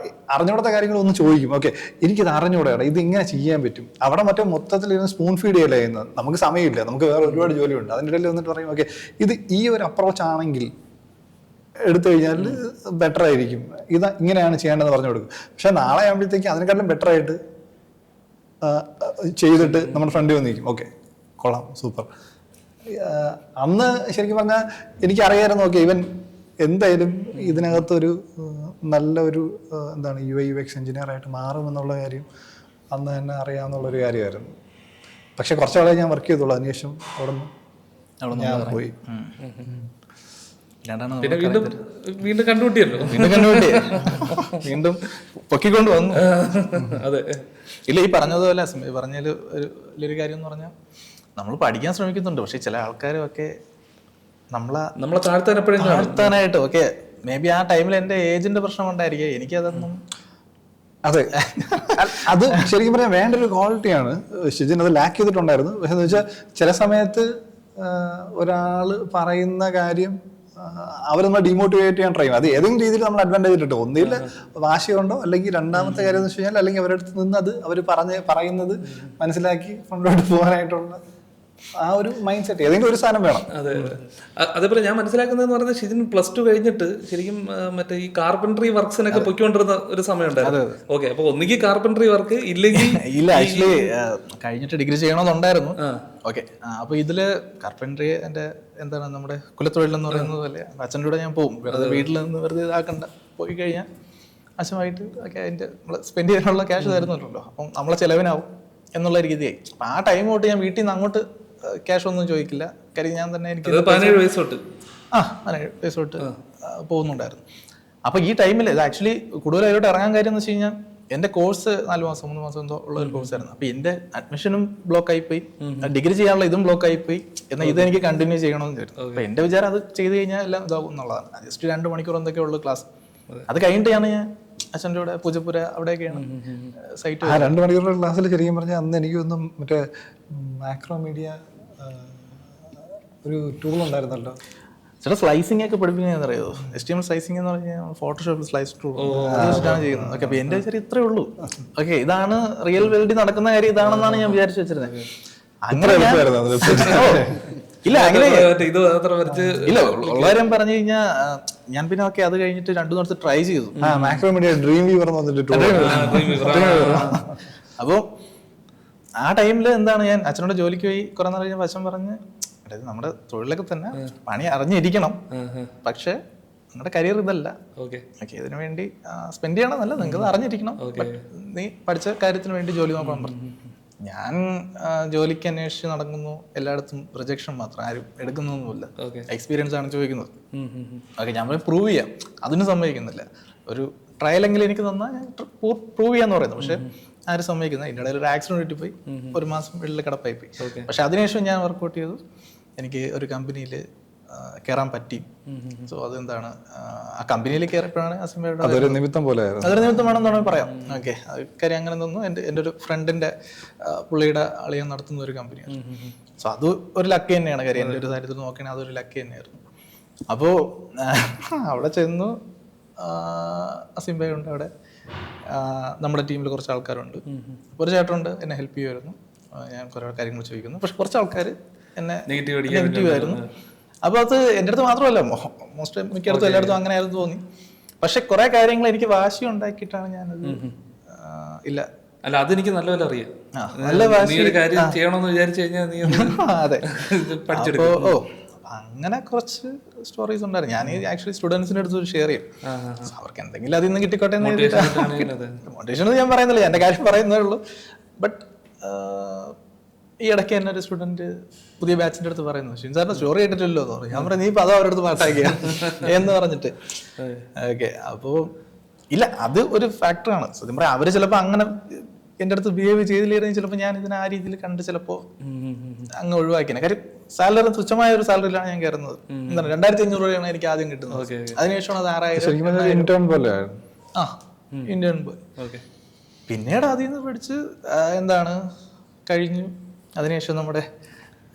അറിഞ്ഞുകൂടാത്ത കാര്യങ്ങളൊന്നും ചോദിക്കും. ഓക്കെ എനിക്കിത് അറിഞ്ഞുകൂടാ, ഇത് ഇങ്ങനെ ചെയ്യാൻ പറ്റും. അവിടെ മറ്റേ മൊത്തത്തിൽ ഇരുന്ന് സ്പൂൺ ഫീഡ് ചെയ്യല്ലേ ചെയ്യുന്നത്, നമുക്ക് സമയമില്ല, നമുക്ക് വേറെ ഒരുപാട് ജോലിയുണ്ട്. അതിൻ്റെ ഇടയിൽ വന്നിട്ട് പറയും ഓക്കെ ഇത് ഈ ഒരു അപ്രോച്ച് ആണെങ്കിൽ എടുത്തു കഴിഞ്ഞാൽ ബെറ്റർ ആയിരിക്കും, ഇത് ഇങ്ങനെയാണ് ചെയ്യേണ്ടതെന്ന് പറഞ്ഞു കൊടുക്കും. പക്ഷെ നാളെ ആകുമ്പോഴത്തേക്ക് അതിനെക്കാട്ടിലും ബെറ്റർ ആയിട്ട് ചെയ്തിട്ട് നമ്മുടെ ഫ്രണ്ട് വന്ന് നിൽക്കും. ഓക്കെ കൊള്ളാം, സൂപ്പർ. അന്ന് ശരിക്കും പറഞ്ഞാൽ എനിക്കറിയായിരുന്നു ഓക്കെ ഇവൻ എന്തായാലും ഇതിനകത്തൊരു നല്ല ഒരു എന്താണ് UX എഞ്ചിനീയർ ആയിട്ട് മാറുമെന്നുള്ള കാര്യം അന്ന് തന്നെ അറിയാമെന്നുള്ളൊരു കാര്യമായിരുന്നു. പക്ഷെ കുറച്ചാളെ ഞാൻ വർക്ക് ചെയ്തോളൂ, അതിനുശേഷം അവിടെ നിന്ന് ഞാൻ പോയി. പിന്നെ വീണ്ടും കണ്ടുപിട്ടിയല്ലോ, വീണ്ടും പൊക്കിക്കൊണ്ട് വന്നു. അതെ, ഇല്ല ഈ പറഞ്ഞതുപോലെ പറഞ്ഞതിൽ ഒരു കാര്യം എന്ന് പറഞ്ഞാൽ നമ്മൾ പഠിക്കാൻ ശ്രമിക്കുന്നുണ്ട്, പക്ഷെ ചില ആൾക്കാരൊക്കെ നമ്മളെ താഴ്ത്താനായിട്ട് ഓക്കെ മേ ബി ആ ടൈമിൽ എൻ്റെ ഏജിന്റെ പ്രശ്നം ഉണ്ടായിരിക്കും, എനിക്കതൊന്നും. അതെ, അത് ശരിക്കും പറഞ്ഞാൽ വേണ്ട ഒരു ക്വാളിറ്റിയാണ്. ഷിജിൻ അത് ലാക്ക് ചെയ്തിട്ടുണ്ടായിരുന്നു. പക്ഷെ എന്ന് വെച്ചാൽ ചില സമയത്ത് ഒരാൾ പറയുന്ന കാര്യം അവരൊന്ന് ഡീമോട്ടിവേറ്റ് ചെയ്യാൻ ട്രൈ ചെയ്യും. അത് ഏതെങ്കിലും രീതിയിൽ നമ്മൾ അഡ്വാൻറ്റേജ് ഇട്ടിട്ട് ഒന്നില്ല വാശിയുണ്ടോ, അല്ലെങ്കിൽ രണ്ടാമത്തെ കാര്യം എന്ന് വെച്ച് കഴിഞ്ഞാൽ അല്ലെങ്കിൽ അവരുടെ അടുത്ത് നിന്ന് അത് അവർ പറയുന്നത് മനസ്സിലാക്കി കൊണ്ടുപോയിട്ട് പോകാനായിട്ടുള്ള ആ ഒരു മൈൻഡ് സെറ്റ് ഏതെങ്കിലും ഒരു സാധനം വേണം. അതെ, അതേപോലെ ഞാൻ മനസ്സിലാക്കുന്നതെന്ന് പറഞ്ഞാൽ ഷിജിൻ +2 കഴിഞ്ഞിട്ട് ശരിക്കും മറ്റേ ഈ കാർപ്പൻട്രി വർക്ക്സിനൊക്കെ പൊയ്ക്കൊണ്ടിരുന്ന ഒരു സമയം ഉണ്ടായിരുന്നു. ഓക്കെ, അപ്പൊ ഒന്നുകിൽ കാർപ്പൻട്രി വർക്ക് ഇല്ലെങ്കിൽ ഇല്ല, ആക്ച്വലി കഴിഞ്ഞിട്ട് ഡിഗ്രി ചെയ്യണമെന്നുണ്ടായിരുന്നു. ഓക്കെ, അപ്പൊ ഇതില് കാർപ്പൻട്രി എന്റെ എന്താണ് നമ്മുടെ കുലത്തൊഴിലെന്ന് പറയുന്നത് പോലെ അച്ഛൻ്റെ കൂടെ ഞാൻ പോകും. വെറുതെ വീട്ടിൽ നിന്ന് വെറുതെ ഇതാക്കണ്ട, പോയി കഴിഞ്ഞാൽ അച്ഛനുമായിട്ട് ഒക്കെ അതിന്റെ സ്പെൻഡ് ചെയ്യാനുള്ള ക്യാഷ് തരുന്നുണ്ടല്ലോ, അപ്പം നമ്മളെ ചെലവിനാവും എന്നുള്ള രീതിയായി. അപ്പൊ ആ ടൈം തൊട്ട് ഞാൻ വീട്ടിൽ നിന്ന് അങ്ങോട്ട് ക്യാഷ് ഒന്നും ചോദിക്കില്ല. കാര്യം ഞാൻ തന്നെ എനിക്ക് 17 വയസ്സ് തൊട്ട് 17 വയസ്സ് തൊട്ട് പോകുന്നുണ്ടായിരുന്നു. അപ്പൊ ഈ ടൈമിൽ ഇത് ആക്ച്വലി കൂടുതൽ അതിലോട്ട് ഇറങ്ങാൻ കാര്യം എന്ന് വെച്ച് കഴിഞ്ഞാൽ എന്റെ കോഴ്സ് 4 മാസം 3 മാസം എന്തോ ഉള്ള ഒരു കോഴ്സായിരുന്നു. അപ്പൊ എന്റെ അഡ്മിഷനും ബ്ലോക്ക് ആയിപ്പോയി, ഡിഗ്രി ചെയ്യാനുള്ള ഇതും ബ്ലോക്ക് ആയിപ്പോയി. എന്നാൽ ഇത് എനിക്ക് കണ്ടിന്യൂ ചെയ്യണമെന്ന് വിചാരിച്ചു. അപ്പൊ എന്റെ വിചാരം അത് ചെയ്ത് കഴിഞ്ഞാൽ എല്ലാം ഇതാവും എന്നുള്ളതാണ്. ജസ്റ്റ് 2 മണിക്കൂർ എന്തൊക്കെ ഉള്ളു ക്ലാസ്. അത് കഴിഞ്ഞിട്ടാണ് ഞാൻ അച്ഛൻ്റെ കൂടെ പൂജപ്പുര അവിടെയൊക്കെയാണ് സൈറ്റ്. ആ 2 മണിക്കൂറുള്ള ക്ലാസ്സിൽ ശരിക്കും പറഞ്ഞാൽ അന്ന് എനിക്കൊന്നും മറ്റേ മാക്രോമീഡിയ ഒരു ടൂൾ ഉണ്ടായിരുന്നല്ലോ. ചില സ്ലൈസിംഗ് ഒക്കെ പഠിപ്പിക്കുന്നത് അറിയോ? HTML സ്ലൈസിംഗ് എന്ന് പറഞ്ഞാൽ ഫോട്ടോഷോപ്പിൽ സ്ലൈസ് ടൂൾ വെച്ചിട്ടാണ് ചെയ്യുന്നത്. ഓക്കെ, അപ്പൊ എന്റെ വിചാരം ഇത്രേ ഉള്ളൂ. ഓക്കെ, ഇതാണ് റിയൽ വേൾഡിൽ നടക്കുന്ന കാര്യം, ഇതാണെന്നാണ് ഞാൻ വിചാരിച്ചു വെച്ചിരുന്നത്. അങ്ങനെ ഇല്ല, അങ്ങനെ ഇല്ല. ഉള്ളവരും പറഞ്ഞു കഴിഞ്ഞാൽ ഞാൻ പിന്നെ ഓക്കെ അത് കഴിഞ്ഞിട്ട് 2 ദിവസം ട്രൈ ചെയ്തു. മാക്രോമീഡിയ ഡ്രീം വ്യൂവർ അപ്പോ ആ ടൈമില് എന്താണ്, ഞാൻ അച്ഛനോട് ജോലിക്ക് പോയി കുറെ നാൾ കഴിഞ്ഞ അച്ഛൻ പറഞ്ഞ്, അതായത് നമ്മുടെ തൊഴിലൊക്കെ തന്നെ പണി അറിഞ്ഞിരിക്കണം, പക്ഷെ നിങ്ങളുടെ കരിയർ ഇതല്ല. ഓക്കെ, ഇതിനു വേണ്ടി സ്പെൻഡ് ചെയ്യണം, നല്ല നിങ്ങൾക്ക് അറിഞ്ഞിരിക്കണം, നീ പഠിച്ച കാര്യത്തിന് വേണ്ടി ജോലി നോക്കണം പറഞ്ഞു. ഞാൻ ജോലിക്ക് അന്വേഷിച്ച് നടക്കുന്നു, എല്ലായിടത്തും റിജക്ഷൻ മാത്രം, ആരും എടുക്കുന്നൊന്നുമില്ല. എക്സ്പീരിയൻസ് ആണ് ചോദിക്കുന്നത്. ഓക്കെ, ഞാൻ പ്രൂവ് ചെയ്യാം, അതിന് സമ്മതിക്കുന്നില്ല. ഒരു ട്രയലെങ്കിലും എനിക്ക് തന്നാൽ ഞാൻ പ്രൂവ് ചെയ്യാന്ന് പറയുന്നു. പക്ഷെ ആരും സമ്മതിക്കുന്നത്. ഇതിൻ്റെ ഇടയിൽ ഒരു ആക്സിഡന്റ് കിട്ടിപ്പോയി, 1 മാസം വീട്ടിൽ കിടപ്പായി പോയി. പക്ഷെ അതിനുശേഷം ഞാൻ വർക്ക്ഔട്ട് ചെയ്തു, എനിക്ക് ഒരു കമ്പനിയിൽ കയറാൻ പറ്റി. സോ അതെന്താണ്, ആ കമ്പനിയിൽ കയറിയപ്പോഴാണ് അസിംബയുടെ അതൊരു നിമിത്തം പോലെ, അതൊരു നിമിത്തമാണെന്ന് പറയാം. ഓക്കെ, കാര്യം അങ്ങനെ തോന്നുന്നു. എൻ്റെ ഒരു ഫ്രണ്ടിന്റെ പുള്ളിയുടെ അളിയൻ നടത്തുന്ന ഒരു കമ്പനിയാണ്. സോ അത് ഒരു ലക്ക് തന്നെയാണ്. കാര്യം എൻ്റെ ഒരു കാര്യത്തിൽ നോക്കുകയാണെങ്കിൽ അതൊരു ലക്ക് തന്നെയായിരുന്നു. അപ്പോൾ അവിടെ ചെന്നു, അസിംബയുണ്ട് അവിടെ, നമ്മുടെ ടീമിൽ കുറച്ച് ആൾക്കാരുണ്ട്. ഒരു ചേട്ടനുണ്ട്, എന്നെ ഹെൽപ്പ് ചെയ്യുമായിരുന്നു. ഞാൻ കുറേ കാര്യങ്ങൾ ചോദിക്കുന്നു, പക്ഷെ കുറച്ച് ആൾക്കാർ എന്നെ നെഗറ്റീവ് ആയിരുന്നു. അപ്പോൾ അത് എൻ്റെ അടുത്ത് മാത്രമല്ല, മോസ്റ്റ് മിക്കയിടത്തും എല്ലായിടത്തും അങ്ങനെ ആയിരുന്നു തോന്നി. പക്ഷെ കുറെ കാര്യങ്ങൾ എനിക്ക് വാശി ഉണ്ടാക്കിയിട്ടാണ് ഞാനത് ഇല്ല അല്ല അതെനിക്ക് നല്ലപോലെ അറിയാം. നല്ല വാശി ചെയ്യണമെന്ന് വിചാരിച്ചു കഴിഞ്ഞാൽ നീ അതെ അങ്ങനെ കുറച്ച് സ്റ്റോറീസ് ഉണ്ടായിരുന്നു. ഞാൻ ആക്ച്വലി സ്റ്റുഡൻസിന്റെ അടുത്ത് ഷെയർ ചെയ്യും, അവർക്ക് എന്തെങ്കിലും അതിൽ നിന്ന് കിട്ടിക്കോട്ടെ. മോട്ടിവേഷൻ ഞാൻ പറയുന്നില്ല, എന്റെ കാര്യം പറയുന്നേ ഉള്ളൂ. ബട്ട് ഈ ഇടയ്ക്ക് തന്നെ ഒരു സ്റ്റുഡന്റ് പുതിയ ബാച്ചിന്റെ അടുത്ത് പറയുന്നു, ഷിൻസാറിന്റെ സ്റ്റോറി കേട്ടിട്ടില്ലല്ലോ എന്ന് പറഞ്ഞു. ഞാൻ പറഞ്ഞു, നീ ഇപ്പൊ അതോ അവരുടെ അടുത്ത് പാട്ടാക്കിയ എന്ന് പറഞ്ഞിട്ട്. ഓക്കെ, അപ്പോ ഇല്ല, അത് ഒരു ഫാക്ടറാണ്. സത്യം പറയാം, അവര് ചിലപ്പോ അങ്ങനെ എന്റെ അടുത്ത് ബിഹേവ് ചെയ്തില്ലായിരുന്നു, ചിലപ്പോൾ ഞാൻ ഇതിനെ ആ രീതിയിൽ കണ്ട് ചിലപ്പോ അങ്ങ് ഒഴിവാക്കിനെ. കാര്യം സാലറി തുച്ഛമായ ഒരു സാലറിയിലാണ് ഞാൻ കയറുന്നത്. എന്താണ് 2500 രൂപയാണ് എനിക്ക് ആദ്യം കിട്ടുന്നത്. അതിനുശേഷമാണ് അത് 6000 ഇന്റേൺ പോലെ. ആ, ഇന്റേൺ പോലെ. പിന്നീട് അതിൽ നിന്ന് പഠിച്ച് എന്താണ് കഴിഞ്ഞു. അതിനുശേഷം നമ്മുടെ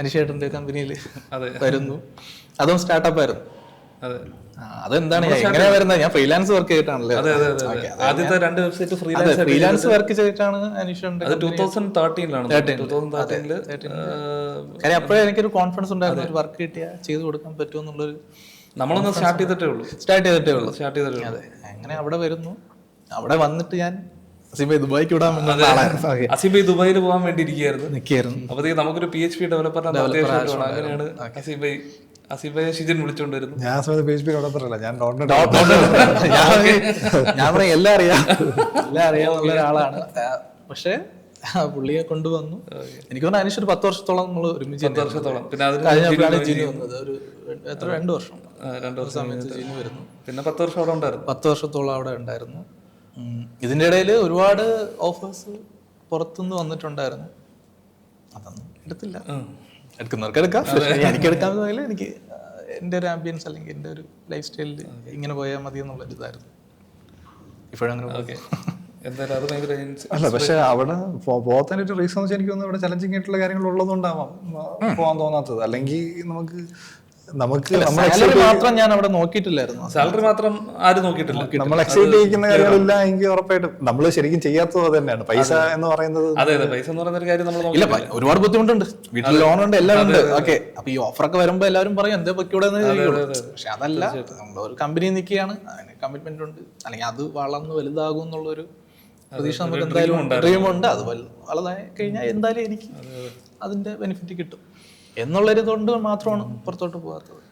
അനിഷേട്ടന്റെ കമ്പനിയിൽ വരുന്നു. അതും സ്റ്റാർട്ടപ്പ് ആയിരുന്നു. അതെന്താണ് എങ്ങനെയാ വരുന്നത്? ഞാൻ ഫ്രീലാൻസ് വർക്ക് ചെയ്തിട്ടാണല്ലോ. ആദ്യത്തെ 2 വെബ്സൈറ്റ് ഫ്രീലാൻസ് വർക്ക് ചെയ്തിട്ടാണ് അനിഷേട്ടന്റെ. 2013 കാര്യം അപ്പോഴേ എനിക്കൊരു കോൺഫിഡൻസ് ഉണ്ടായിരുന്നു, ഒരു വർക്ക് കിട്ടിയാൽ ചെയ്ത് കൊടുക്കാൻ പറ്റുമെന്നുള്ളൊരു. നമ്മളൊന്ന് സ്റ്റാർട്ട് ചെയ്തിട്ടേ ഉള്ളൂ. അതെ, അങ്ങനെ അവിടെ വരുന്നു. അവിടെ വന്നിട്ട് ഞാൻ അസിംബൈ ദുബായിക്ക് വിടാൻ അസിംബൈ ദുബായിൽ പോകാൻ വേണ്ടി നിൽക്കുകയായിരുന്നു. അപ്പോഴത്തേക്ക് നമുക്കൊരു PHP ഡെവലപ്പറിനെ അങ്ങനെയാണ് അസിംബൈ ഷിജൻ വിളിച്ചോണ്ട് വരുന്നു. ഞാൻ PHP ഡെവലപ്പറല്ല, ഞാൻ ഞാൻ എല്ലാം അറിയാവുന്ന ഒരാളാണ്. പക്ഷെ പുള്ളിയെ കൊണ്ടുവന്നു. എനിക്ക് തോന്നുന്നു അനീഷ് ഒരു 10 വർഷത്തോളം നമ്മൾ ഒരുമിച്ച്. 10 വർഷത്തോളം. പിന്നെ ജിനു വന്നത് ഒരു 2 വർഷം സമയത്ത് ജിനു വരുന്നു. പിന്നെ 10 വർഷം അവിടെ ഉണ്ടായിരുന്നു. 10 വർഷത്തോളം അവിടെ ഉണ്ടായിരുന്നു. ഇതിന്റെ ഇടയിൽ ഒരുപാട് ഓഫേഴ്സ് പുറത്തുനിന്ന് വന്നിട്ടുണ്ടായിരുന്നു. അതൊന്നും എടുത്തില്ല. എടുക്കുന്നവർക്ക് എടുക്കാം, എനിക്ക് എടുക്കാൻ പോയാലും എനിക്ക് എൻ്റെ ഒരു ആംബിയൻസ് അല്ലെങ്കിൽ എൻ്റെ ഒരു ലൈഫ് സ്റ്റൈലിൽ ഇങ്ങനെ പോയാൽ മതി എന്നുള്ളൊരു ഇതായിരുന്നു. ഇപ്പോഴങ്ങനെ അല്ല, പക്ഷെ അവിടെ പോകാൻ ഒരു റീസൺ വെച്ചാൽ എനിക്ക് തോന്നുന്നു ഇവിടെ ചലഞ്ചിങ് ആയിട്ടുള്ള കാര്യങ്ങൾ ഉള്ളതുകൊണ്ടാവാം പോകാൻ തോന്നാത്തത്. അല്ലെങ്കിൽ നമുക്ക് സാലറി മാത്രം ഞാൻ അവിടെ നോക്കിയിട്ടില്ലായിരുന്നു. സാലറി മാത്രം ആരും നോക്കിയിട്ടില്ല. നമ്മൾ എക്സൈറ്റ് ചെയ്യിക്കുന്ന കാര്യങ്ങളില്ല എങ്കിൽ ഉറപ്പായിട്ടും നമ്മൾ ശരിക്കും ചെയ്യാത്തത് അത് തന്നെയാണ്. പൈസ എന്ന് പറയുന്നത്. അതെ, പൈസ എന്ന് പറയുന്ന ഒരു കാര്യം നമ്മൾ ഇല്ല, ഒരുപാട് ബുദ്ധിമുട്ടുണ്ട്. വീട്ടിൽ ലോൺ ഉണ്ട്, എല്ലാം ഉണ്ട്. ഓക്കെ, അപ്പൊ ഈ ഓഫറൊക്കെ വരുമ്പോ എല്ലാവരും പറയും എന്തേ പൊക്കിവിടെ. പക്ഷെ അതല്ല, നമ്മൾ ഒരു കമ്പനി നിൽക്കുകയാണ്, അതിന് കമ്മിറ്റ്മെന്റ് ഉണ്ട്. അല്ലെങ്കിൽ അത് വളർന്ന് വലുതാകും എന്നുള്ളൊരു പ്രതീക്ഷ നമുക്ക് എന്തായാലും ഡ്രീമുണ്ട്. അത് വലുതായി കഴിഞ്ഞാൽ എന്തായാലും എനിക്ക് അതിന്റെ ബെനിഫിറ്റ് കിട്ടും എന്നുള്ളൊരിതുകൊണ്ട് മാത്രമാണ് പുറത്തോട്ട് പോകാത്തത്.